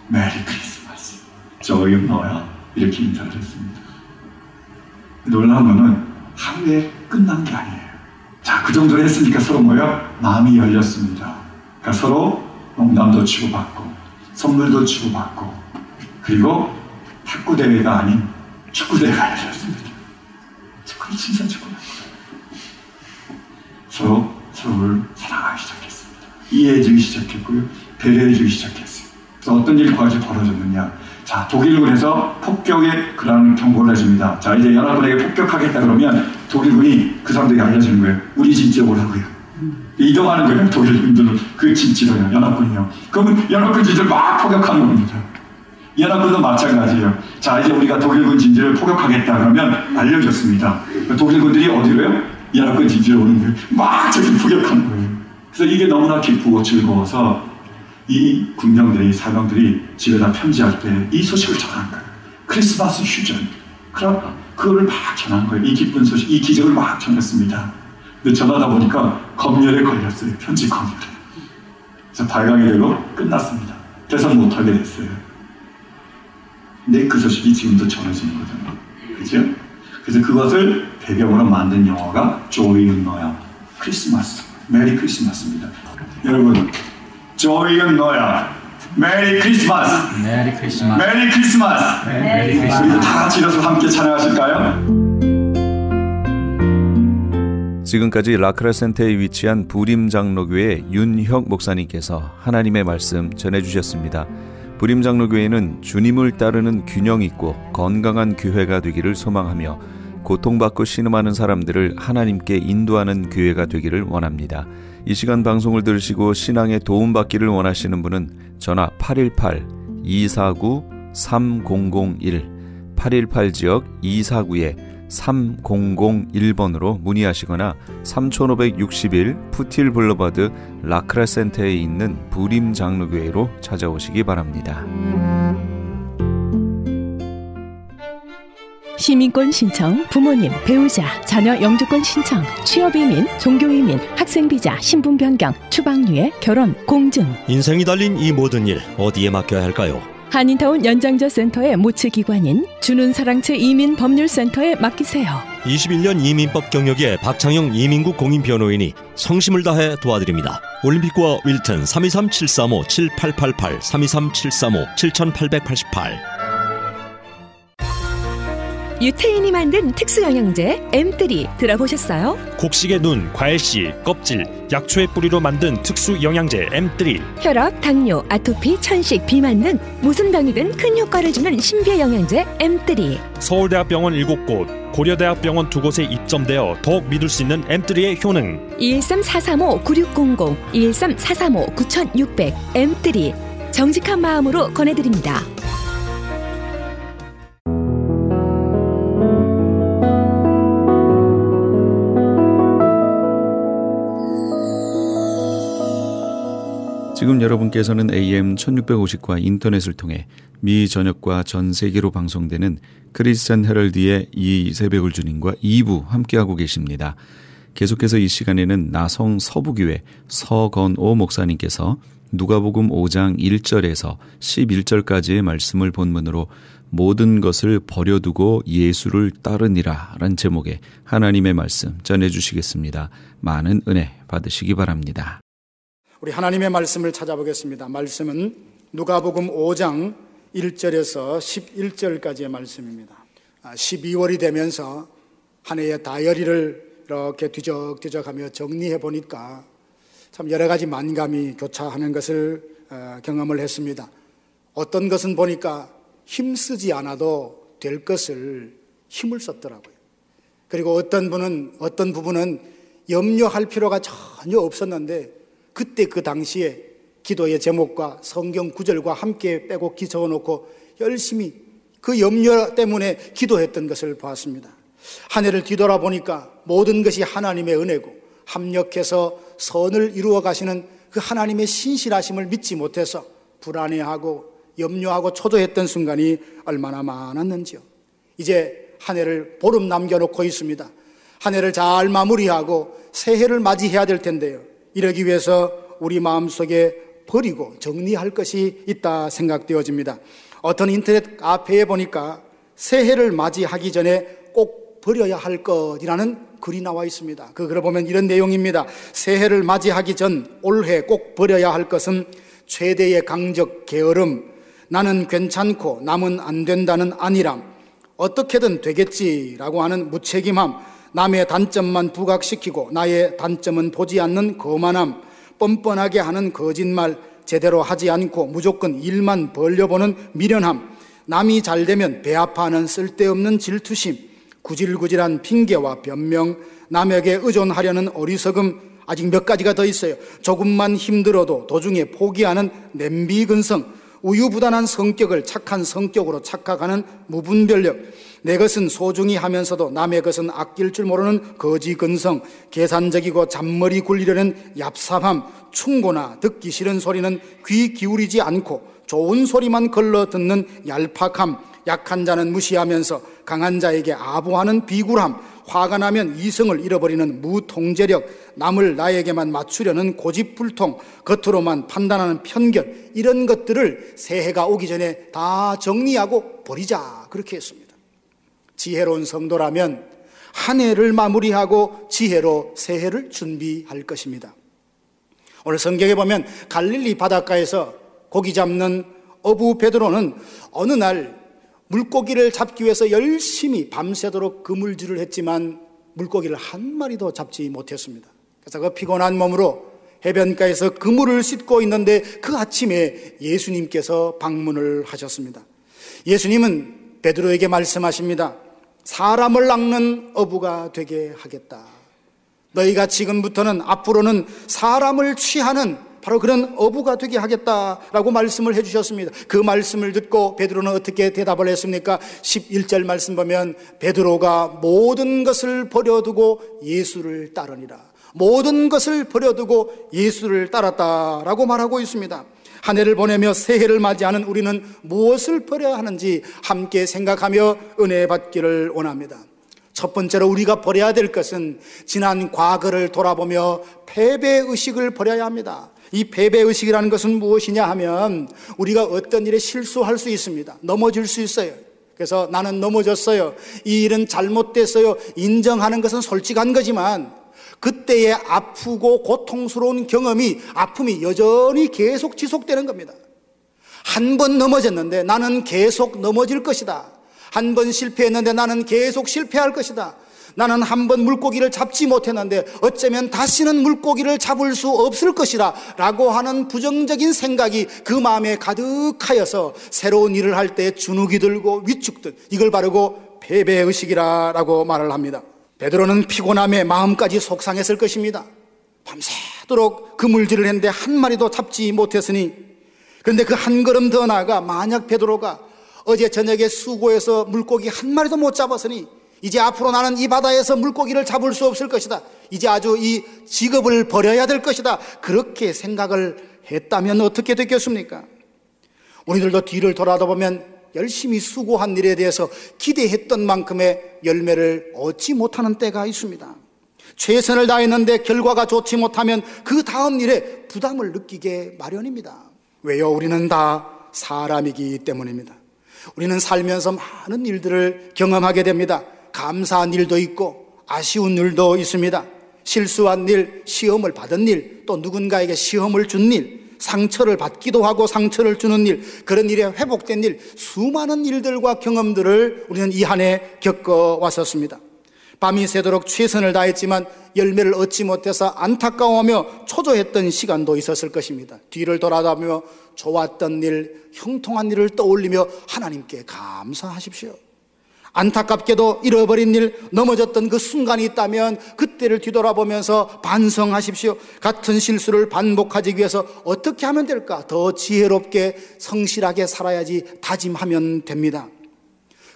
메리 크리스마스. 저기 너야. 이렇게 인사를 했습니다. 놀라운 거는 하루에 끝난 게 아니에요. 자, 그 정도로 했으니까 서로 뭐요? 마음이 열렸습니다. 그러니까 서로 농담도 치고받고 선물도 치고받고 그리고 탁구대회가 아닌 축구대회가 열렸습니다. 축구를 진짜 축구를 서로를 사랑하기 시작했습니다. 이해해주기 시작했고요. 배려해주기 시작했어요. 그래서 어떤 일이 과연 벌어졌느냐. 자, 독일군에서 폭격에 그런 경고를 해줍니다. 자, 이제 연합군에게 폭격하겠다 그러면 독일군이 그 사람들에게 알려주는 거예요. 우리 진지에 오라고요. 이동하는 거예요. 독일군들은 그 진지로요. 연합군이요. 그러면 연합군 진지를 막 폭격하는 겁니다. 연합군도 마찬가지예요. 자, 이제 우리가 독일군 진지를 폭격하겠다 그러면 알려줬습니다. 독일군들이 어디로요? 연합군 진지로 오는 거예요. 막 저기 폭격하는 거예요. 그래서 이게 너무나 기쁘고 즐거워서 이 군병들이, 사병들이 집에다 편지할 때 이 소식을 전한 거예요. 크리스마스 휴전. 그거를 막 전한 거예요. 이 기쁜 소식, 이 기적을 막 전했습니다. 근데 전하다 보니까 검열에 걸렸어요. 편지 검열에. 그래서 발광이 되고 끝났습니다. 그래서 못하게 됐어요. 근데 그 소식이 지금도 전해지는 거잖아요. 그죠? 그래서 그것을 배경으로 만든 영화가 Joy in 너야. 크리스마스. 메리 크리스마스입니다. 여러분, Joy in 너야. 메리 크리스마스. 메리 크리스마스. 메리 크리스마스. 메리 크리스마스. 우리 다 같이 일어서 함께 찬양하실까요? 지금까지 라크라 센터에 위치한 부림장로교회 윤혁 목사님께서 하나님의 말씀 전해주셨습니다. 부림장로교회는 주님을 따르는 균형 있고 건강한 교회가 되기를 소망하며 고통받고 신음하는 사람들을 하나님께 인도하는 교회가 되기를 원합니다. 이 시간 방송을 들으시고 신앙에 도움받기를 원하시는 분은 전화 818-249-3001 818지역 249-3001번으로 문의하시거나 3561 푸틸 블러바드 라크라 센터에 있는 부림 장로교회로 찾아오시기 바랍니다. 시민권 신청, 부모님, 배우자, 자녀 영주권 신청, 취업이민, 종교이민, 학생비자, 신분 변경, 추방유예, 결혼, 공증. 인생이 달린 이 모든 일 어디에 맡겨야 할까요? 한인타운 연장자 센터의 모츠 기관인 주는 사랑채 이민법률센터에 맡기세요. 21년 이민법 경력의 박창영 이민국 공인 변호인이 성심을 다해 도와드립니다. 올림픽과 윌튼 323-735-7888 323-735-7888. 유태인이 만든 특수영양제 M3 들어보셨어요? 곡식의 눈, 과일씨, 껍질, 약초의 뿌리로 만든 특수 영양제 M3. 혈압, 당뇨, 아토피, 천식, 비만 등 무슨 병이든 큰 효과를 주는 신비의 영양제 M3. 서울대학병원 7곳, 고려대학병원 2곳에 입점되어 더욱 믿을 수 있는 M3의 효능. 213-435-9600, 213-435-9600 M3 정직한 마음으로 권해드립니다. 지금 여러분께서는 AM 1650과 인터넷을 통해 미 전역과 전 세계로 방송되는 크리스천 헤럴드의 이 새벽을 주님과 2부 함께하고 계십니다. 계속해서 이 시간에는 나성 서부교회 서건오 목사님께서 누가복음 5장 1절에서 11절까지의 말씀을 본문으로 모든 것을 버려두고 예수를 따르니라 라는 제목의 하나님의 말씀 전해주시겠습니다. 많은 은혜 받으시기 바랍니다. 우리 하나님의 말씀을 찾아보겠습니다. 말씀은 누가복음 5장 1절에서 11절까지의 말씀입니다. 12월이 되면서 한 해의 다이어리를 이렇게 뒤적뒤적하며 정리해 보니까 참 여러 가지 만감이 교차하는 것을 경험을 했습니다. 어떤 것은 보니까 힘쓰지 않아도 될 것을 힘을 썼더라고요. 그리고 어떤 부분은 염려할 필요가 전혀 없었는데 그때 그 당시에 기도의 제목과 성경 구절과 함께 빼곡히 적어놓고 열심히 그 염려 때문에 기도했던 것을 보았습니다. 한 해를 뒤돌아보니까 모든 것이 하나님의 은혜고 합력해서 선을 이루어 가시는 그 하나님의 신실하심을 믿지 못해서 불안해하고 염려하고 초조했던 순간이 얼마나 많았는지요. 이제 한 해를 보름 남겨놓고 있습니다. 한 해를 잘 마무리하고 새해를 맞이해야 될 텐데요. 이러기 위해서 우리 마음속에 버리고 정리할 것이 있다 생각되어집니다. 어떤 인터넷 카페에 보니까 새해를 맞이하기 전에 꼭 버려야 할 것이라는 글이 나와 있습니다. 그 글을 보면 이런 내용입니다. 새해를 맞이하기 전 올해 꼭 버려야 할 것은 최대의 강적 게으름, 나는 괜찮고 남은 안 된다는 안일함, 어떻게든 되겠지라고 하는 무책임함, 남의 단점만 부각시키고 나의 단점은 보지 않는 거만함, 뻔뻔하게 하는 거짓말, 제대로 하지 않고 무조건 일만 벌려보는 미련함, 남이 잘되면 배 아파하는 쓸데없는 질투심, 구질구질한 핑계와 변명, 남에게 의존하려는 어리석음, 아직 몇 가지가 더 있어요. 조금만 힘들어도 도중에 포기하는 냄비근성, 우유부단한 성격을 착한 성격으로 착각하는 무분별력, 내 것은 소중히 하면서도 남의 것은 아낄 줄 모르는 거지근성, 계산적이고 잔머리 굴리려는 얍삽함, 충고나 듣기 싫은 소리는 귀 기울이지 않고 좋은 소리만 걸러 듣는 얄팍함, 약한 자는 무시하면서 강한 자에게 아부하는 비굴함, 화가 나면 이성을 잃어버리는 무통제력, 남을 나에게만 맞추려는 고집불통, 겉으로만 판단하는 편견, 이런 것들을 새해가 오기 전에 다 정리하고 버리자, 그렇게 했습니다. 지혜로운 성도라면 한 해를 마무리하고 지혜로 새해를 준비할 것입니다. 오늘 성경에 보면 갈릴리 바닷가에서 고기 잡는 어부 베드로는 어느 날 물고기를 잡기 위해서 열심히 밤새도록 그물질을 했지만 물고기를 한 마리도 잡지 못했습니다. 그래서 그 피곤한 몸으로 해변가에서 그물을 씻고 있는데 그 아침에 예수님께서 방문을 하셨습니다. 예수님은 베드로에게 말씀하십니다. 사람을 낚는 어부가 되게 하겠다. 너희가 지금부터는 앞으로는 사람을 취하는 바로 그런 어부가 되게 하겠다라고 말씀을 해주셨습니다. 그 말씀을 듣고 베드로는 어떻게 대답을 했습니까? 11절 말씀 보면 베드로가 모든 것을 버려두고 예수를 따르니라. 모든 것을 버려두고 예수를 따랐다라고 말하고 있습니다. 한 해를 보내며 새해를 맞이하는 우리는 무엇을 버려야 하는지 함께 생각하며 은혜 받기를 원합니다. 첫 번째로 우리가 버려야 될 것은 지난 과거를 돌아보며 패배의식을 버려야 합니다. 이 패배의식이라는 것은 무엇이냐 하면 우리가 어떤 일에 실수할 수 있습니다. 넘어질 수 있어요. 그래서 나는 넘어졌어요. 이 일은 잘못됐어요. 인정하는 것은 솔직한 거지만 그때의 아프고 고통스러운 아픔이 여전히 계속 지속되는 겁니다. 한 번 넘어졌는데 나는 계속 넘어질 것이다. 한 번 실패했는데 나는 계속 실패할 것이다. 나는 한 번 물고기를 잡지 못했는데 어쩌면 다시는 물고기를 잡을 수 없을 것이다 라고 하는 부정적인 생각이 그 마음에 가득하여서 새로운 일을 할 때 주눅이 들고 위축된, 이걸 바르고 패배의식이라고 말을 합니다. 베드로는 피곤함에 마음까지 속상했을 것입니다. 밤새도록 그물질을 했는데 한 마리도 잡지 못했으니, 그런데 그 한 걸음 더 나아가 만약 베드로가 어제 저녁에 수고해서 물고기 한 마리도 못 잡았으니 이제 앞으로 나는 이 바다에서 물고기를 잡을 수 없을 것이다. 이제 아주 이 직업을 버려야 될 것이다. 그렇게 생각을 했다면 어떻게 됐겠습니까? 우리들도 뒤를 돌아보면 열심히 수고한 일에 대해서 기대했던 만큼의 열매를 얻지 못하는 때가 있습니다. 최선을 다했는데 결과가 좋지 못하면 그 다음 일에 부담을 느끼게 마련입니다. 왜요? 우리는 다 사람이기 때문입니다. 우리는 살면서 많은 일들을 경험하게 됩니다. 감사한 일도 있고 아쉬운 일도 있습니다. 실수한 일, 시험을 받은 일, 또 누군가에게 시험을 준 일, 상처를 받기도 하고 상처를 주는 일, 그런 일에 회복된 일, 수많은 일들과 경험들을 우리는 이 한 해 겪어왔었습니다. 밤이 새도록 최선을 다했지만 열매를 얻지 못해서 안타까워하며 초조했던 시간도 있었을 것입니다. 뒤를 돌아다보며 좋았던 일, 형통한 일을 떠올리며 하나님께 감사하십시오. 안타깝게도 잃어버린 일, 넘어졌던 그 순간이 있다면 그때를 뒤돌아보면서 반성하십시오. 같은 실수를 반복하기 위해서 어떻게 하면 될까? 더 지혜롭게 성실하게 살아야지 다짐하면 됩니다.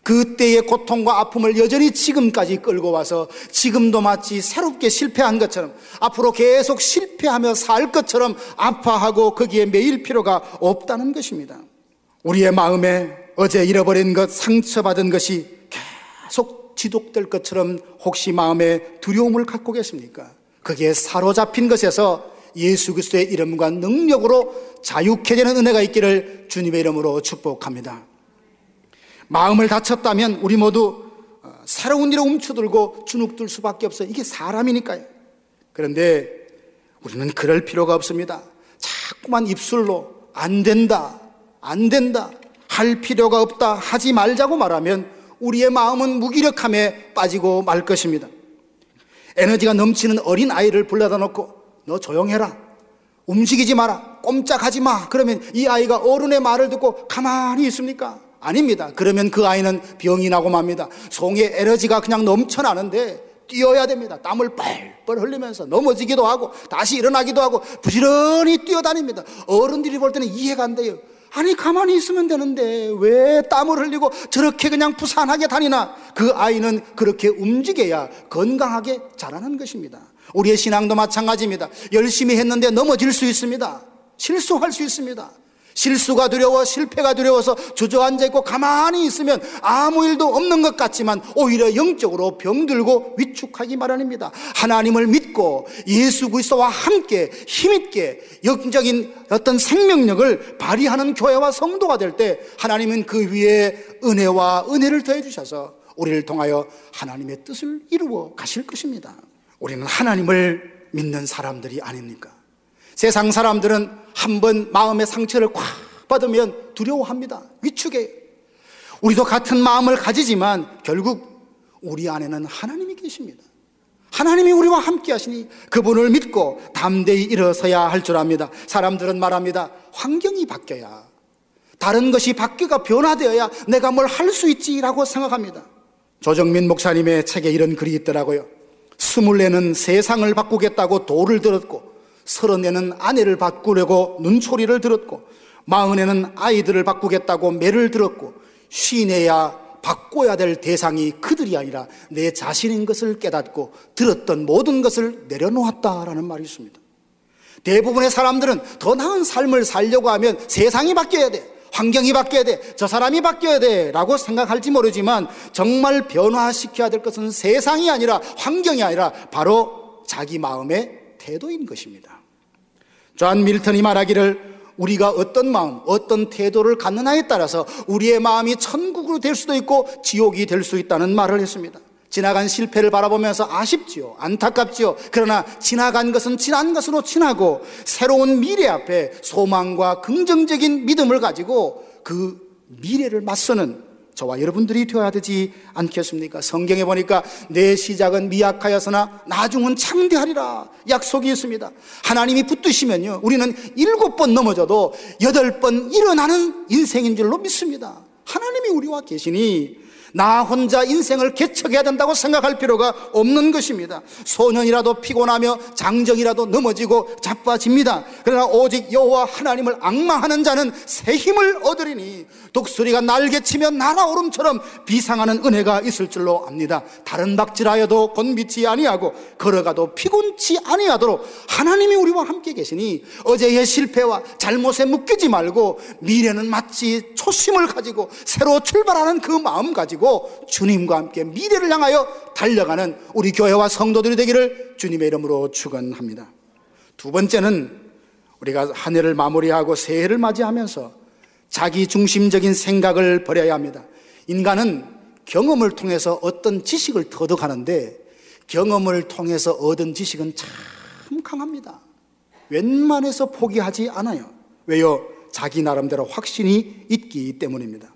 그때의 고통과 아픔을 여전히 지금까지 끌고 와서 지금도 마치 새롭게 실패한 것처럼 앞으로 계속 실패하며 살 것처럼 아파하고 거기에 매일 필요가 없다는 것입니다. 우리의 마음에 어제 잃어버린 것, 상처받은 것이 계속 지속될 것처럼 혹시 마음에 두려움을 갖고 계십니까? 거기에 사로잡힌 것에서 예수 그리스도의 이름과 능력으로 자유케 되는 은혜가 있기를 주님의 이름으로 축복합니다. 마음을 다쳤다면 우리 모두 새로운 일에 움츠들고 주눅들 수밖에 없어요. 이게 사람이니까요. 그런데 우리는 그럴 필요가 없습니다. 자꾸만 입술로 안 된다, 안 된다, 할 필요가 없다, 하지 말자고 말하면 우리의 마음은 무기력함에 빠지고 말 것입니다. 에너지가 넘치는 어린 아이를 불러다 놓고 너 조용해라, 움직이지 마라, 꼼짝하지 마, 그러면 이 아이가 어른의 말을 듣고 가만히 있습니까? 아닙니다. 그러면 그 아이는 병이 나고 맙니다. 속에 에너지가 그냥 넘쳐나는데 뛰어야 됩니다. 땀을 뻘뻘 흘리면서 넘어지기도 하고 다시 일어나기도 하고 부지런히 뛰어다닙니다. 어른들이 볼 때는 이해가 안 돼요. 아니 가만히 있으면 되는데 왜 땀을 흘리고 저렇게 그냥 부산하게 다니나? 그 아이는 그렇게 움직여야 건강하게 자라는 것입니다. 우리의 신앙도 마찬가지입니다. 열심히 했는데 넘어질 수 있습니다. 실수할 수 있습니다. 실수가 두려워, 실패가 두려워서 주저앉아 있고 가만히 있으면 아무 일도 없는 것 같지만 오히려 영적으로 병들고 위축하기 마련입니다. 하나님을 믿고 예수 그리스도와 함께 힘있게 영적인 어떤 생명력을 발휘하는 교회와 성도가 될 때 하나님은 그 위에 은혜와 은혜를 더해 주셔서 우리를 통하여 하나님의 뜻을 이루어 가실 것입니다. 우리는 하나님을 믿는 사람들이 아닙니까? 세상 사람들은 한번 마음의 상처를 꽉 받으면 두려워합니다. 위축해요. 우리도 같은 마음을 가지지만 결국 우리 안에는 하나님이 계십니다. 하나님이 우리와 함께 하시니 그분을 믿고 담대히 일어서야 할 줄 압니다. 사람들은 말합니다. 환경이 바뀌어야, 다른 것이 바뀌어가 변화되어야 내가 뭘 할 수 있지라고 생각합니다. 조정민 목사님의 책에 이런 글이 있더라고요. 24는 세상을 바꾸겠다고 돌을 들었고 30에는 아내를 바꾸려고 눈초리를 들었고 40에는 아이들을 바꾸겠다고 매를 들었고 50에야 바꿔야 될 대상이 그들이 아니라 내 자신인 것을 깨닫고 들었던 모든 것을 내려놓았다라는 말이 있습니다. 대부분의 사람들은 더 나은 삶을 살려고 하면 세상이 바뀌어야 돼, 환경이 바뀌어야 돼, 저 사람이 바뀌어야 돼 라고 생각할지 모르지만 정말 변화시켜야 될 것은 세상이 아니라 환경이 아니라 바로 자기 마음의 태도인 것입니다. 존 밀턴이 말하기를 우리가 어떤 마음, 어떤 태도를 갖느냐에 따라서 우리의 마음이 천국으로 될 수도 있고 지옥이 될 수 있다는 말을 했습니다. 지나간 실패를 바라보면서 아쉽지요, 안타깝지요. 그러나 지나간 것은 지난 것으로 지나고 새로운 미래 앞에 소망과 긍정적인 믿음을 가지고 그 미래를 맞서는 저와 여러분들이 되어야 되지 않겠습니까? 성경에 보니까 내 시작은 미약하여서나 나중은 창대하리라 약속이 있습니다. 하나님이 붙드시면요, 우리는 7번 넘어져도 8번 일어나는 인생인 줄로 믿습니다. 하나님이 우리와 계시니 나 혼자 인생을 개척해야 된다고 생각할 필요가 없는 것입니다. 소년이라도 피곤하며 장정이라도 넘어지고 자빠집니다. 그러나 오직 여호와 하나님을 앙망하는 자는 새 힘을 얻으리니 독수리가 날개치며 날아오름처럼 비상하는 은혜가 있을 줄로 압니다. 다른 박질하여도 곤비치 아니하고 걸어가도 피곤치 아니하도록 하나님이 우리와 함께 계시니 어제의 실패와 잘못에 묶이지 말고 미래는 마치 초심을 가지고 새로 출발하는 그 마음 가지고 주님과 함께 미래를 향하여 달려가는 우리 교회와 성도들이 되기를 주님의 이름으로 축원합니다. 두 번째는 우리가 한 해를 마무리하고 새해를 맞이하면서 자기 중심적인 생각을 버려야 합니다. 인간은 경험을 통해서 어떤 지식을 터득하는데 경험을 통해서 얻은 지식은 참 강합니다. 웬만해서 포기하지 않아요. 왜요? 자기 나름대로 확신이 있기 때문입니다.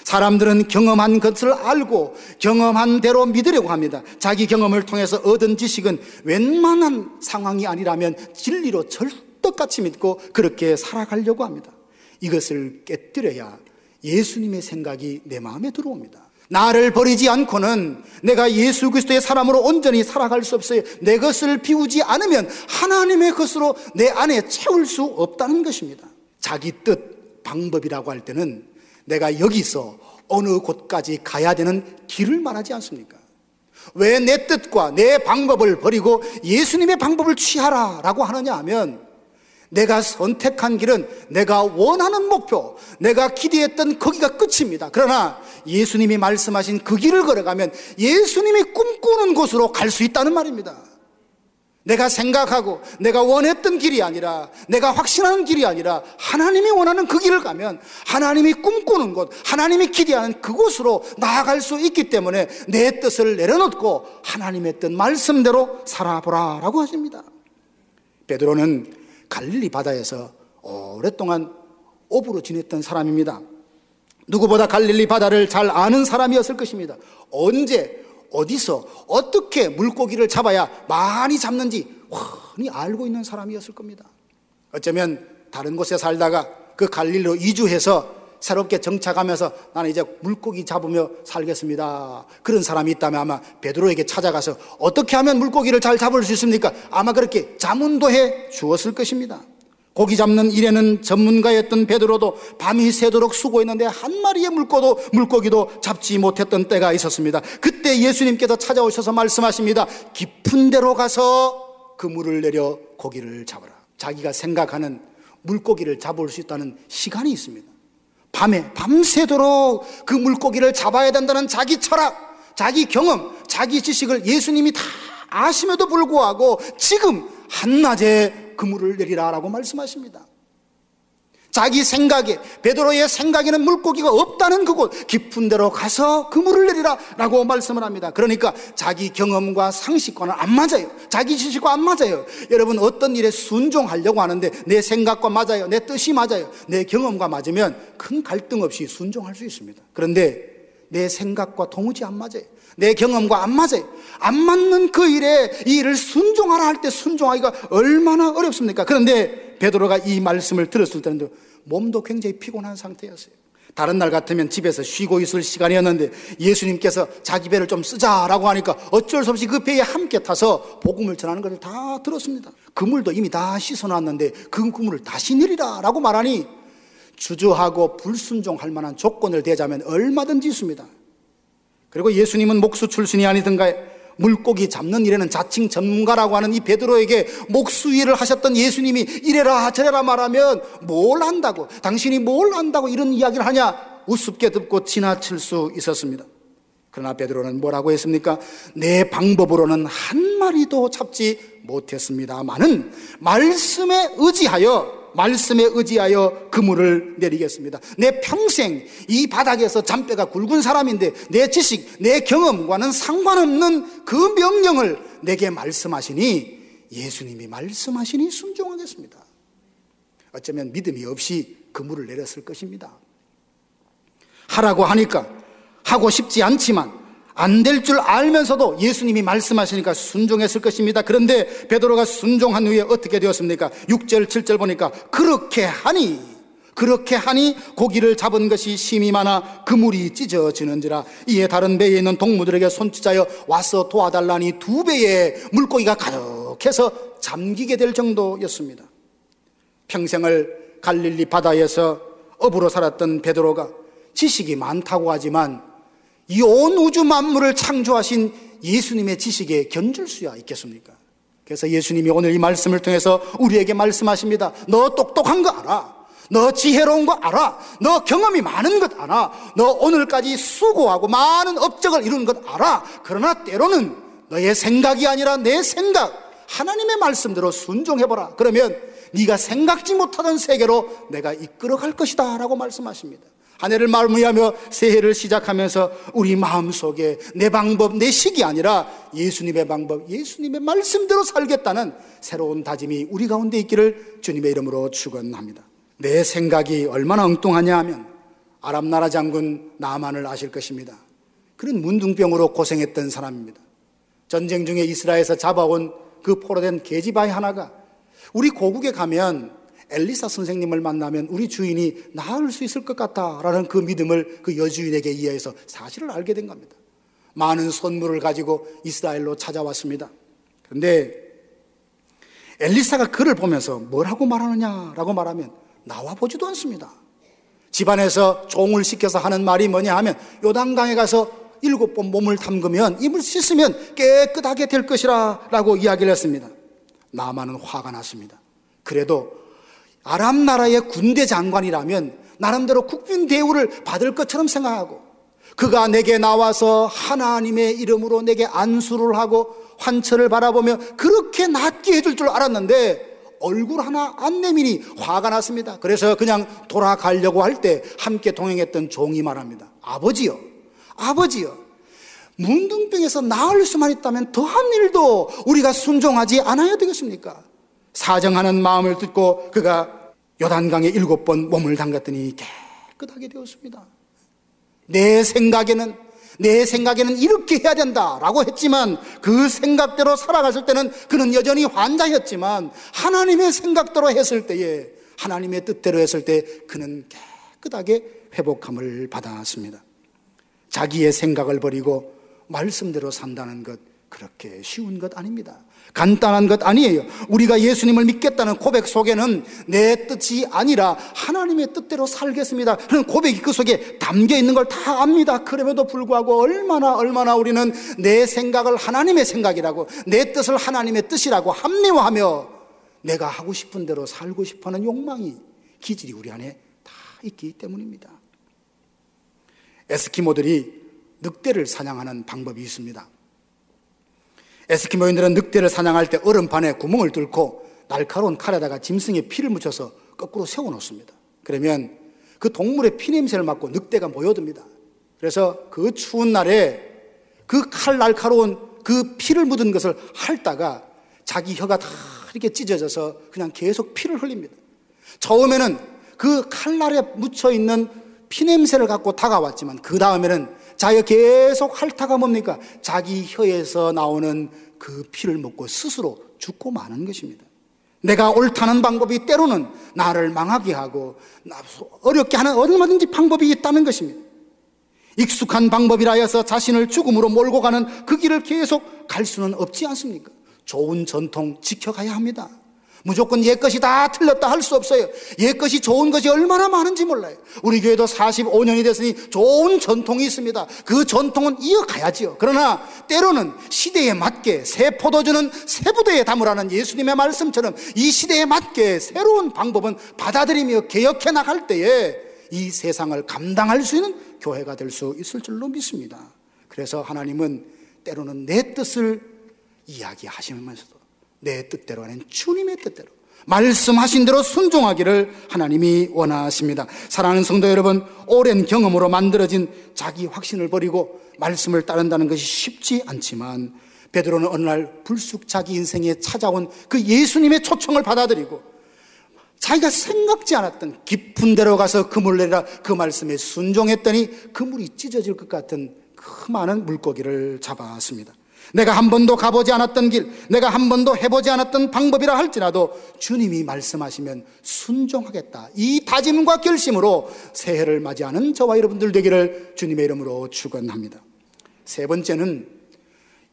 사람들은 경험한 것을 알고 경험한 대로 믿으려고 합니다. 자기 경험을 통해서 얻은 지식은 웬만한 상황이 아니라면 진리로 절떡같이 믿고 그렇게 살아가려고 합니다. 이것을 깨뜨려야 예수님의 생각이 내 마음에 들어옵니다. 나를 버리지 않고는 내가 예수 그리스도의 사람으로 온전히 살아갈 수 없어요. 내 것을 비우지 않으면 하나님의 것으로 내 안에 채울 수 없다는 것입니다. 자기 뜻, 방법이라고 할 때는 내가 여기서 어느 곳까지 가야 되는 길을 말하지 않습니까? 왜 내 뜻과 내 방법을 버리고 예수님의 방법을 취하라라고 하느냐 하면, 내가 선택한 길은 내가 원하는 목표, 내가 기대했던 거기가 끝입니다. 그러나 예수님이 말씀하신 그 길을 걸어가면 예수님이 꿈꾸는 곳으로 갈 수 있다는 말입니다. 내가 생각하고 내가 원했던 길이 아니라, 내가 확신하는 길이 아니라 하나님이 원하는 그 길을 가면 하나님이 꿈꾸는 곳, 하나님이 기대하는 그곳으로 나아갈 수 있기 때문에 내 뜻을 내려놓고 하나님의 뜻 말씀대로 살아보라라고 하십니다. 베드로는 갈릴리 바다에서 오랫동안 어부로 지냈던 사람입니다. 누구보다 갈릴리 바다를 잘 아는 사람이었을 것입니다. 언제, 어디서, 어떻게 물고기를 잡아야 많이 잡는지 훤히 알고 있는 사람이었을 겁니다. 어쩌면 다른 곳에 살다가 그 갈릴리로 이주해서 새롭게 정착하면서 나는 이제 물고기 잡으며 살겠습니다, 그런 사람이 있다면 아마 베드로에게 찾아가서 어떻게 하면 물고기를 잘 잡을 수 있습니까? 아마 그렇게 자문도 해 주었을 것입니다. 고기 잡는 일에는 전문가였던 베드로도 밤이 새도록 수고했는데 한 마리의 물고기도 잡지 못했던 때가 있었습니다. 그때 예수님께서 찾아오셔서 말씀하십니다. 깊은 데로 가서 그물을 내려 고기를 잡아라. 자기가 생각하는 물고기를 잡을 수 있다는 시간이 있습니다. 밤새도록 그 물고기를 잡아야 된다는 자기 철학, 자기 경험, 자기 지식을 예수님이 다 아심에도 불구하고 지금 한낮에 그물을 내리라라고 말씀하십니다. 자기 생각에, 베드로의 생각에는 물고기가 없다는 그곳 깊은 데로 가서 그물을 내리라라고 말씀을 합니다. 그러니까 자기 경험과 상식과는 안 맞아요. 자기 지식과 안 맞아요. 여러분, 어떤 일에 순종하려고 하는데 내 생각과 맞아요, 내 뜻이 맞아요, 내 경험과 맞으면 큰 갈등 없이 순종할 수 있습니다. 그런데 내 생각과 도무지 안 맞아요, 내 경험과 안 맞아요. 안 맞는 그 일에 이 일을 순종하라 할 때 순종하기가 얼마나 어렵습니까? 그런데 베드로가 이 말씀을 들었을 때는 몸도 굉장히 피곤한 상태였어요. 다른 날 같으면 집에서 쉬고 있을 시간이었는데 예수님께서 자기 배를 좀 쓰자라고 하니까 어쩔 수 없이 그 배에 함께 타서 복음을 전하는 것을 다 들었습니다. 그물도 이미 다 씻어놨는데 그 그물을 다시 내리라라고 말하니 주저하고 불순종할 만한 조건을 대자면 얼마든지 있습니다. 그리고 예수님은 목수 출신이 아니던가요? 물고기 잡는 일에는 자칭 전문가라고 하는 이 베드로에게 목수 일을 하셨던 예수님이 이래라 저래라 말하면 뭘 안다고, 당신이 뭘 안다고 이런 이야기를 하냐 우습게 듣고 지나칠 수 있었습니다. 그러나 베드로는 뭐라고 했습니까? 내 방법으로는 한 마리도 잡지 못했습니다마는 말씀에 의지하여 그물을 내리겠습니다. 내 평생 이 바닥에서 잔뼈가 굵은 사람인데 내 지식, 내 경험과는 상관없는 그 명령을 내게 말씀하시니 예수님이 말씀하시니 순종하겠습니다. 어쩌면 믿음이 없이 그물을 내렸을 것입니다. 하라고 하니까 하고 싶지 않지만 안 될 줄 알면서도 예수님이 말씀하시니까 순종했을 것입니다. 그런데 베드로가 순종한 후에 어떻게 되었습니까? 6절 7절 보니까 그렇게 하니 고기를 잡은 것이 심이 많아 그물이 찢어지는지라. 이에 다른 배에 있는 동무들에게 손짓하여 와서 도와달라니 2배의 물고기가 가득해서 잠기게 될 정도였습니다. 평생을 갈릴리 바다에서 어부로 살았던 베드로가 지식이 많다고 하지만 이 온 우주 만물을 창조하신 예수님의 지식에 견줄 수야 있겠습니까? 그래서 예수님이 오늘 이 말씀을 통해서 우리에게 말씀하십니다. 너 똑똑한 거 알아, 너 지혜로운 거 알아, 너 경험이 많은 것 알아, 너 오늘까지 수고하고 많은 업적을 이룬 것 알아. 그러나 때로는 너의 생각이 아니라 내 생각, 하나님의 말씀대로 순종해보라. 그러면 네가 생각지 못하던 세계로 내가 이끌어갈 것이다 라고 말씀하십니다. 한 해를 마무리하며 새해를 시작하면서 우리 마음속에 내 방법, 내 식이 아니라 예수님의 방법, 예수님의 말씀대로 살겠다는 새로운 다짐이 우리 가운데 있기를 주님의 이름으로 축원합니다. 내 생각이 얼마나 엉뚱하냐 하면 아람 나라 장군 나만을 아실 것입니다. 그는 문둥병으로 고생했던 사람입니다. 전쟁 중에 이스라엘에서 잡아온 그 포로된 계집아이 하나가 우리 고국에 가면 엘리사 선생님을 만나면 우리 주인이 나을 수 있을 것 같다라는 그 믿음을 그 여주인에게 이해해서 사실을 알게 된 겁니다. 많은 선물을 가지고 이스라엘로 찾아왔습니다. 그런데 엘리사가 그를 보면서 뭐라고 말하느냐라고 말하면 나와 보지도 않습니다. 집안에서 종을 시켜서 하는 말이 뭐냐 하면 요단강에 가서 7번 몸을 담그면 입을 씻으면 깨끗하게 될 것이라 라고 이야기를 했습니다. 나만은 화가 났습니다. 그래도 아람 나라의 군대 장관이라면 나름대로 국빈 대우를 받을 것처럼 생각하고 그가 내게 나와서 하나님의 이름으로 내게 안수를 하고 환처를 바라보며 그렇게 낫게 해줄 줄 알았는데 얼굴 하나 안 내미니 화가 났습니다. 그래서 그냥 돌아가려고 할 때 함께 동행했던 종이 말합니다. 아버지요, 문둥병에서 나을 수만 있다면 더한 일도 우리가 순종하지 않아야 되겠습니까? 사정하는 마음을 듣고 그가 요단강에 7번 몸을 담갔더니 깨끗하게 되었습니다. 내 생각에는 이렇게 해야 된다라고 했지만 그 생각대로 살아갔을 때는 그는 여전히 환자였지만 하나님의 생각대로 했을 때에, 하나님의 뜻대로 했을 때 그는 깨끗하게 회복함을 받았습니다. 자기의 생각을 버리고 말씀대로 산다는 것, 그렇게 쉬운 것 아닙니다. 간단한 것 아니에요. 우리가 예수님을 믿겠다는 고백 속에는 내 뜻이 아니라 하나님의 뜻대로 살겠습니다 그런 고백이 그 속에 담겨 있는 걸 다 압니다. 그럼에도 불구하고 얼마나 우리는 내 생각을 하나님의 생각이라고, 내 뜻을 하나님의 뜻이라고 합리화하며 내가 하고 싶은 대로 살고 싶어하는 욕망이, 기질이 우리 안에 다 있기 때문입니다. 에스키모들이 늑대를 사냥하는 방법이 있습니다. 에스키모인들은 늑대를 사냥할 때 얼음판에 구멍을 뚫고 날카로운 칼에다가 짐승의 피를 묻혀서 거꾸로 세워놓습니다. 그러면 그 동물의 피냄새를 맡고 늑대가 모여듭니다. 그래서 그 추운 날에 그 칼 날카로운 그 피를 묻은 것을 핥다가 자기 혀가 다 이렇게 찢어져서 그냥 계속 피를 흘립니다. 처음에는 그 칼날에 묻혀있는 피냄새를 갖고 다가왔지만 그 다음에는 자기가 계속 핥다가 뭡니까? 자기 혀에서 나오는 그 피를 먹고 스스로 죽고 마는 것입니다. 내가 옳다는 방법이 때로는 나를 망하게 하고 어렵게 하는 얼마든지 방법이 있다는 것입니다. 익숙한 방법이라 해서 자신을 죽음으로 몰고 가는 그 길을 계속 갈 수는 없지 않습니까? 좋은 전통 지켜가야 합니다. 무조건 옛것이 다 틀렸다 할 수 없어요. 옛것이 좋은 것이 얼마나 많은지 몰라요. 우리 교회도 45년이 됐으니 좋은 전통이 있습니다. 그 전통은 이어가야지요. 그러나 때로는 시대에 맞게 새 포도주는 새 부대에 담으라는 예수님의 말씀처럼 이 시대에 맞게 새로운 방법은 받아들이며 개혁해 나갈 때에 이 세상을 감당할 수 있는 교회가 될 수 있을 줄로 믿습니다. 그래서 하나님은 때로는 내 뜻을 이야기하시면서도 내 뜻대로 아닌 주님의 뜻대로 말씀하신 대로 순종하기를 하나님이 원하십니다. 사랑하는 성도 여러분, 오랜 경험으로 만들어진 자기 확신을 버리고 말씀을 따른다는 것이 쉽지 않지만 베드로는 어느 날 불쑥 자기 인생에 찾아온 그 예수님의 초청을 받아들이고 자기가 생각지 않았던 깊은 데로 가서 그물 내리라 그 말씀에 순종했더니 그물이 찢어질 것 같은 그 많은 물고기를 잡았습니다. 내가 한 번도 가보지 않았던 길, 내가 한 번도 해보지 않았던 방법이라 할지라도 주님이 말씀하시면 순종하겠다, 이 다짐과 결심으로 새해를 맞이하는 저와 여러분들 되기를 주님의 이름으로 축원합니다. 세 번째는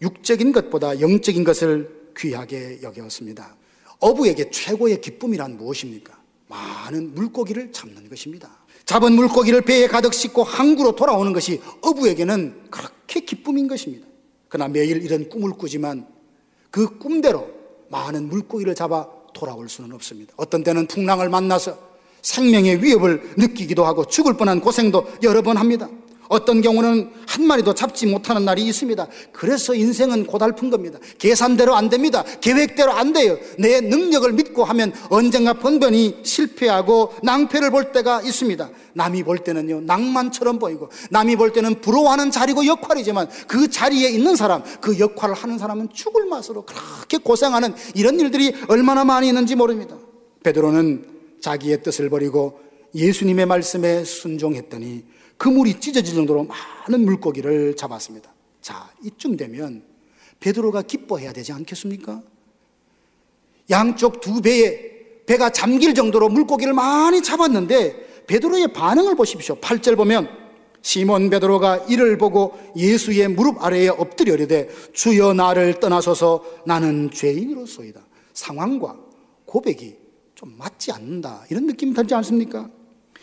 육적인 것보다 영적인 것을 귀하게 여겼습니다. 어부에게 최고의 기쁨이란 무엇입니까? 많은 물고기를 잡는 것입니다. 잡은 물고기를 배에 가득 싣고 항구로 돌아오는 것이 어부에게는 그렇게 기쁨인 것입니다. 그러나 매일 이런 꿈을 꾸지만 그 꿈대로 많은 물고기를 잡아 돌아올 수는 없습니다. 어떤 때는 풍랑을 만나서 생명의 위협을 느끼기도 하고 죽을 뻔한 고생도 여러 번 합니다. 어떤 경우는 한 마리도 잡지 못하는 날이 있습니다. 그래서 인생은 고달픈 겁니다. 계산대로 안 됩니다. 계획대로 안 돼요. 내 능력을 믿고 하면 언젠가 번번이 실패하고 낭패를 볼 때가 있습니다. 남이 볼 때는요 낭만처럼 보이고 남이 볼 때는 부러워하는 자리고 역할이지만 그 자리에 있는 사람, 그 역할을 하는 사람은 죽을 맛으로 그렇게 고생하는 이런 일들이 얼마나 많이 있는지 모릅니다. 베드로는 자기의 뜻을 버리고 예수님의 말씀에 순종했더니 그물이 찢어질 정도로 많은 물고기를 잡았습니다. 자, 이쯤 되면 베드로가 기뻐해야 되지 않겠습니까? 양쪽 두 배에 배가 잠길 정도로 물고기를 많이 잡았는데 베드로의 반응을 보십시오. 8절 보면 시몬 베드로가 이를 보고 예수의 무릎 아래에 엎드려 이르되 주여 나를 떠나소서 나는 죄인으로소이다. 상황과 고백이 좀 맞지 않는다, 이런 느낌이 들지 않습니까?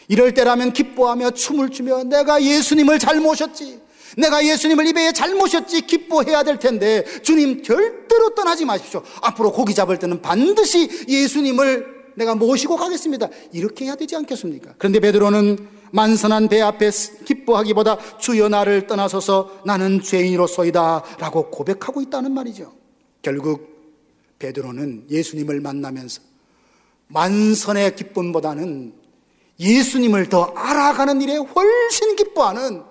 이럴 때라면 기뻐하며 춤을 추며 내가 예수님을 잘 모셨지, 내가 예수님을 입에 잘 모셨지 기뻐해야 될 텐데, 주님 절대로 떠나지 마십시오. 앞으로 고기 잡을 때는 반드시 예수님을 내가 모시고 가겠습니다. 이렇게 해야 되지 않겠습니까? 그런데 베드로는 만선한 배 앞에 기뻐하기보다 주여 나를 떠나소서 나는 죄인으로소이다 라고 고백하고 있다는 말이죠. 결국 베드로는 예수님을 만나면서 만선의 기쁨보다는 예수님을 더 알아가는 일에 훨씬 기뻐하는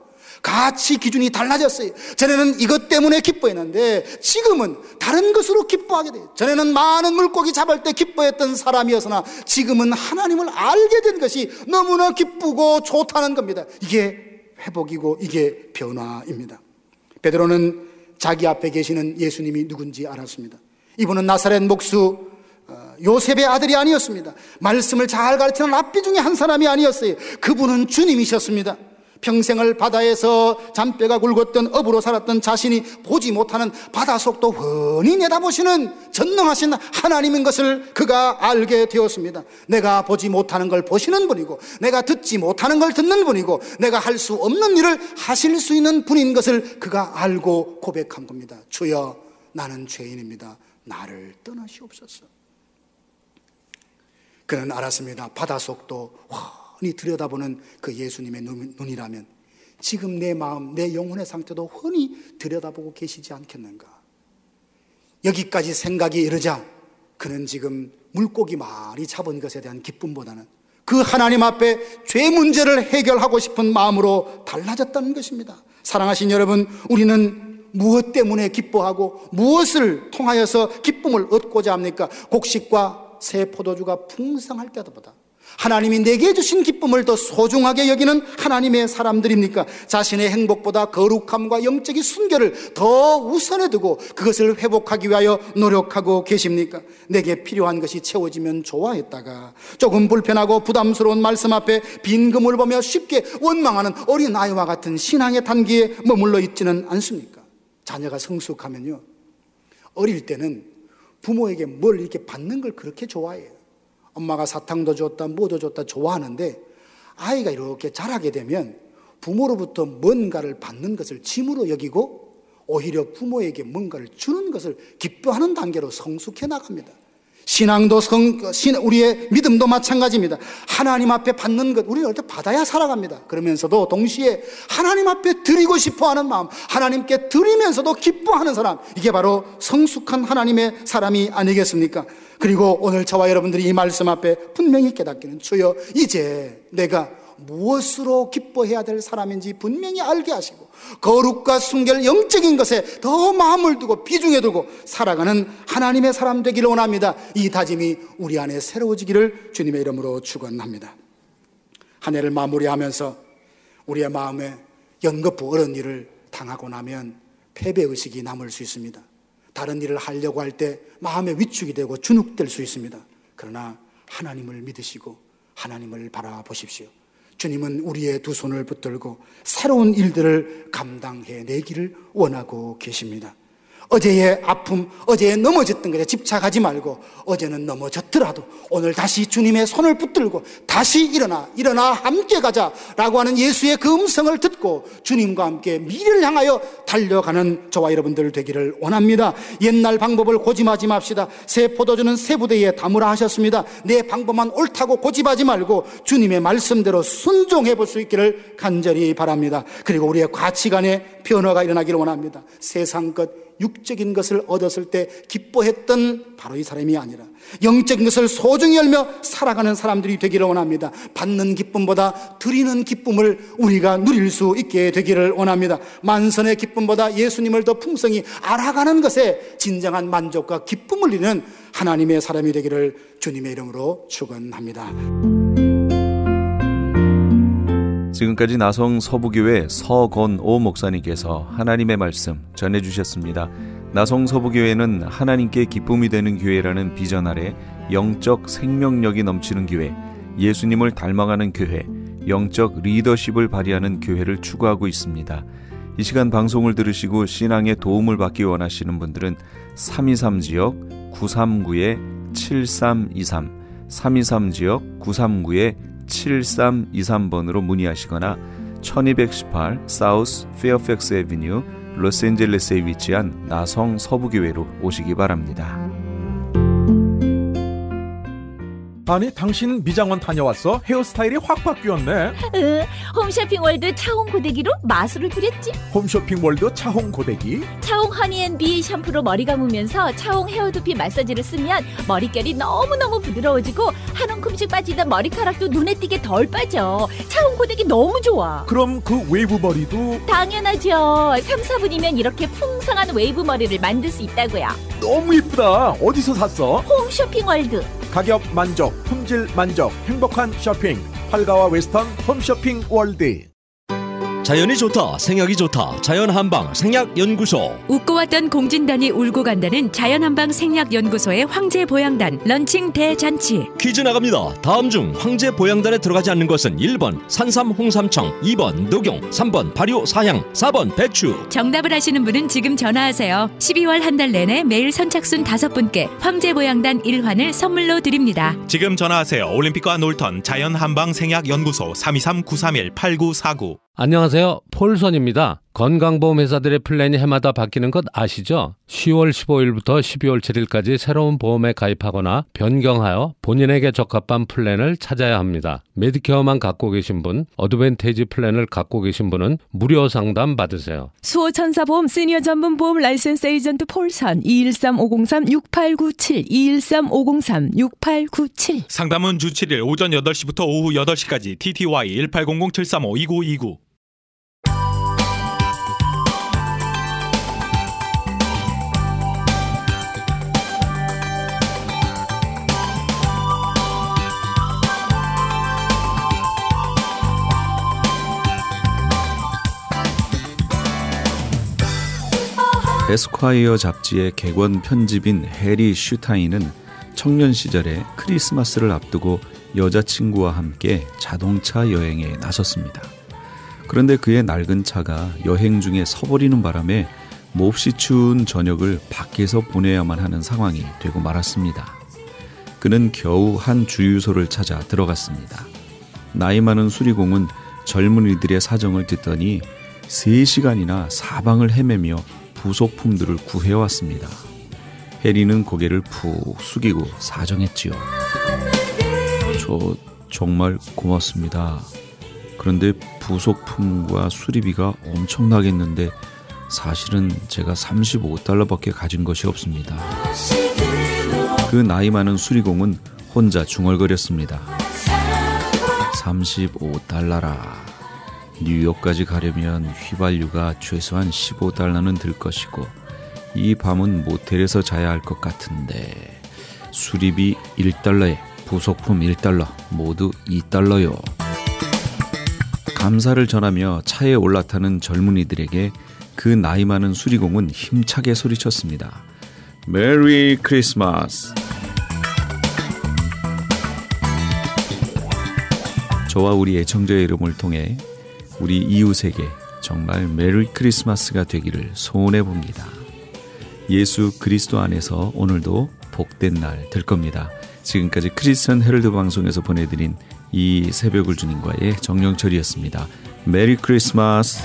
가치 기준이 달라졌어요. 전에는 이것 때문에 기뻐했는데 지금은 다른 것으로 기뻐하게 돼요. 전에는 많은 물고기 잡을 때 기뻐했던 사람이었으나 지금은 하나님을 알게 된 것이 너무나 기쁘고 좋다는 겁니다. 이게 회복이고 이게 변화입니다. 베드로는 자기 앞에 계시는 예수님이 누군지 알았습니다. 이분은 나사렛 목수 요셉의 아들이 아니었습니다. 말씀을 잘 가르치는 랍비 중에 한 사람이 아니었어요. 그분은 주님이셨습니다. 평생을 바다에서 잔뼈가 굵었던 어부로 살았던 자신이 보지 못하는 바닷속도 훤히 내다보시는 전능하신 하나님인 것을 그가 알게 되었습니다. 내가 보지 못하는 걸 보시는 분이고, 내가 듣지 못하는 걸 듣는 분이고, 내가 할 수 없는 일을 하실 수 있는 분인 것을 그가 알고 고백한 겁니다. 주여 나는 죄인입니다. 나를 떠나시옵소서. 그는 알았습니다. 바닷속도 훤히 들여다보는 그 예수님의 눈이라면 지금 내 마음, 내 영혼의 상태도 훤히 들여다보고 계시지 않겠는가. 여기까지 생각이 이르자 그는 지금 물고기 많이 잡은 것에 대한 기쁨보다는 그 하나님 앞에 죄 문제를 해결하고 싶은 마음으로 달라졌다는 것입니다. 사랑하신 여러분, 우리는 무엇 때문에 기뻐하고 무엇을 통하여서 기쁨을 얻고자 합니까? 곡식과 새 포도주가 풍성할 때보다 하나님이 내게 주신 기쁨을 더 소중하게 여기는 하나님의 사람들입니까? 자신의 행복보다 거룩함과 영적인 순결을 더 우선에 두고 그것을 회복하기 위하여 노력하고 계십니까? 내게 필요한 것이 채워지면 좋아했다가 조금 불편하고 부담스러운 말씀 앞에 빈 그물을 보며 쉽게 원망하는 어린 아이와 같은 신앙의 단계에 머물러 있지는 않습니까? 자녀가 성숙하면요, 어릴 때는 부모에게 뭘 이렇게 받는 걸 그렇게 좋아해요. 엄마가 사탕도 줬다 뭐도 줬다 좋아하는데 아이가 이렇게 자라게 되면 부모로부터 뭔가를 받는 것을 짐으로 여기고 오히려 부모에게 뭔가를 주는 것을 기뻐하는 단계로 성숙해 나갑니다. 신앙도 우리의 믿음도 마찬가지입니다. 하나님 앞에 받는 것, 우리는 어릴 때 받아야 살아갑니다. 그러면서도 동시에 하나님 앞에 드리고 싶어하는 마음, 하나님께 드리면서도 기뻐하는 사람, 이게 바로 성숙한 하나님의 사람이 아니겠습니까? 그리고 오늘 저와 여러분들이 이 말씀 앞에 분명히 깨닫기는, 주여 이제 내가 무엇으로 기뻐해야 될 사람인지 분명히 알게 하시고 거룩과 순결, 영적인 것에 더 마음을 두고 비중에 두고 살아가는 하나님의 사람 되기를 원합니다. 이 다짐이 우리 안에 새로워지기를 주님의 이름으로 축원합니다. 한 해를 마무리하면서 우리의 마음에 연거푸 어려운 일을 당하고 나면 패배의식이 남을 수 있습니다. 다른 일을 하려고 할 때 마음에 위축이 되고 주눅될 수 있습니다. 그러나 하나님을 믿으시고 하나님을 바라보십시오. 주님은 우리의 두 손을 붙들고 새로운 일들을 감당해 내기를 원하고 계십니다. 어제의 아픔, 어제의 넘어졌던 것에 집착하지 말고 어제는 넘어졌더라도 오늘 다시 주님의 손을 붙들고 다시 일어나 함께 가자라고 하는 예수의 그 음성을 듣고 주님과 함께 미래를 향하여 달려가는 저와 여러분들 되기를 원합니다. 옛날 방법을 고집하지 맙시다. 새 포도주는 새 부대에 담으라 하셨습니다. 내 방법만 옳다고 고집하지 말고 주님의 말씀대로 순종해 볼 수 있기를 간절히 바랍니다. 그리고 우리의 가치관에 변화가 일어나기를 원합니다. 세상 것, 육적인 것을 얻었을 때 기뻐했던 바로 이 사람이 아니라 영적인 것을 소중히 열며 살아가는 사람들이 되기를 원합니다. 받는 기쁨보다 드리는 기쁨을 우리가 누릴 수 있게 되기를 원합니다. 만선의 기쁨보다 예수님을 더 풍성히 알아가는 것에 진정한 만족과 기쁨을 누리는 하나님의 사람이 되기를 주님의 이름으로 축원합니다. 지금까지 나성 서부교회 서건오 목사님께서 하나님의 말씀 전해주셨습니다. 나성 서부교회는 하나님께 기쁨이 되는 교회라는 비전 아래 영적 생명력이 넘치는 교회, 예수님을 닮아가는 교회, 영적 리더십을 발휘하는 교회를 추구하고 있습니다. 이 시간 방송을 들으시고 신앙에 도움을 받기 원하시는 분들은 323지역 939-7323, 323지역 939 7323번으로 문의하시거나 1218 사우스 페어팩스 애비뉴 로스앤젤레스에 위치한 나성 서부교회로 오시기 바랍니다. 아니 당신 미장원 다녀왔어? 헤어스타일이 확 바뀌었네. 홈쇼핑월드 차홍 고데기로 마술을 부렸지. 홈쇼핑월드 차홍 고데기? 차홍 허니앤비 샴푸로 머리 감으면서 차홍 헤어두피 마사지를 쓰면 머릿결이 너무너무 부드러워지고 한 움큼씩 빠지던 머리카락도 눈에 띄게 덜 빠져. 차홍 고데기 너무 좋아. 그럼 그 웨이브 머리도? 당연하죠. 3, 4분이면 이렇게 풍성한 웨이브 머리를 만들 수 있다고요. 너무 이쁘다. 어디서 샀어? 홈쇼핑월드. 가격 만족, 품질 만족, 행복한 쇼핑. 활가와 웨스턴 홈쇼핑 월드. 자연이 좋다, 생약이 좋다. 자연한방 생약연구소. 웃고 왔던 공진단이 울고 간다는 자연한방 생약연구소의 황제보양단 런칭 대잔치. 퀴즈 나갑니다. 다음 중 황제보양단에 들어가지 않는 것은 1번 산삼 홍삼청, 2번 녹용, 3번 발효 사향, 4번 배추. 정답을 아시는 분은 지금 전화하세요. 12월 한 달 내내 매일 선착순 5분께 황제보양단 1환을 선물로 드립니다. 지금 전화하세요. 올림픽과 놀턴 자연한방 생약연구소 323-931-8949. 안녕하세요. 폴선입니다. 건강보험 회사들의 플랜이 해마다 바뀌는 것 아시죠? 10월 15일부터 12월 7일까지 새로운 보험에 가입하거나 변경하여 본인에게 적합한 플랜을 찾아야 합니다. 메디케어만 갖고 계신 분, 어드밴테이지 플랜을 갖고 계신 분은 무료 상담 받으세요. 수호천사보험 시니어 전문 보험 라이센스 에이전트 폴선 213-503-6897 213-503-6897. 상담은 주 7일 오전 8시부터 오후 8시까지. TTY 1800-735-2929. 에스콰이어 잡지의 객원 편집인 해리 슈타인은 청년 시절에 크리스마스를 앞두고 여자친구와 함께 자동차 여행에 나섰습니다. 그런데 그의 낡은 차가 여행 중에 서버리는 바람에 몹시 추운 저녁을 밖에서 보내야만 하는 상황이 되고 말았습니다. 그는 겨우 한 주유소를 찾아 들어갔습니다. 나이 많은 수리공은 젊은이들의 사정을 듣더니 3시간이나 사방을 헤매며 부속품들을 구해왔습니다. 해리는 고개를 푹 숙이고 사정했지요. 저 정말 고맙습니다. 그런데 부속품과 수리비가 엄청나겠는데 사실은 제가 $35밖에 가진 것이 없습니다. 그 나이 많은 수리공은 혼자 중얼거렸습니다. $35라. 뉴욕까지 가려면 휘발유가 최소한 $15는 들 것이고 이 밤은 모텔에서 자야 할 것 같은데 수리비 $1에 부속품 $1 모두 $2요. 감사를 전하며 차에 올라타는 젊은이들에게 그 나이 많은 수리공은 힘차게 소리쳤습니다. 메리 크리스마스. 저와 우리 애청자의 이름을 통해 우리 이웃에게 정말 메리 크리스마스가 되기를 소원해 봅니다. 예수 그리스도 안에서 오늘도 복된 날 될 겁니다. 지금까지 크리스천 헤럴드 방송에서 보내드린 이 새벽을 주님과의 정영철이었습니다. 메리 크리스마스.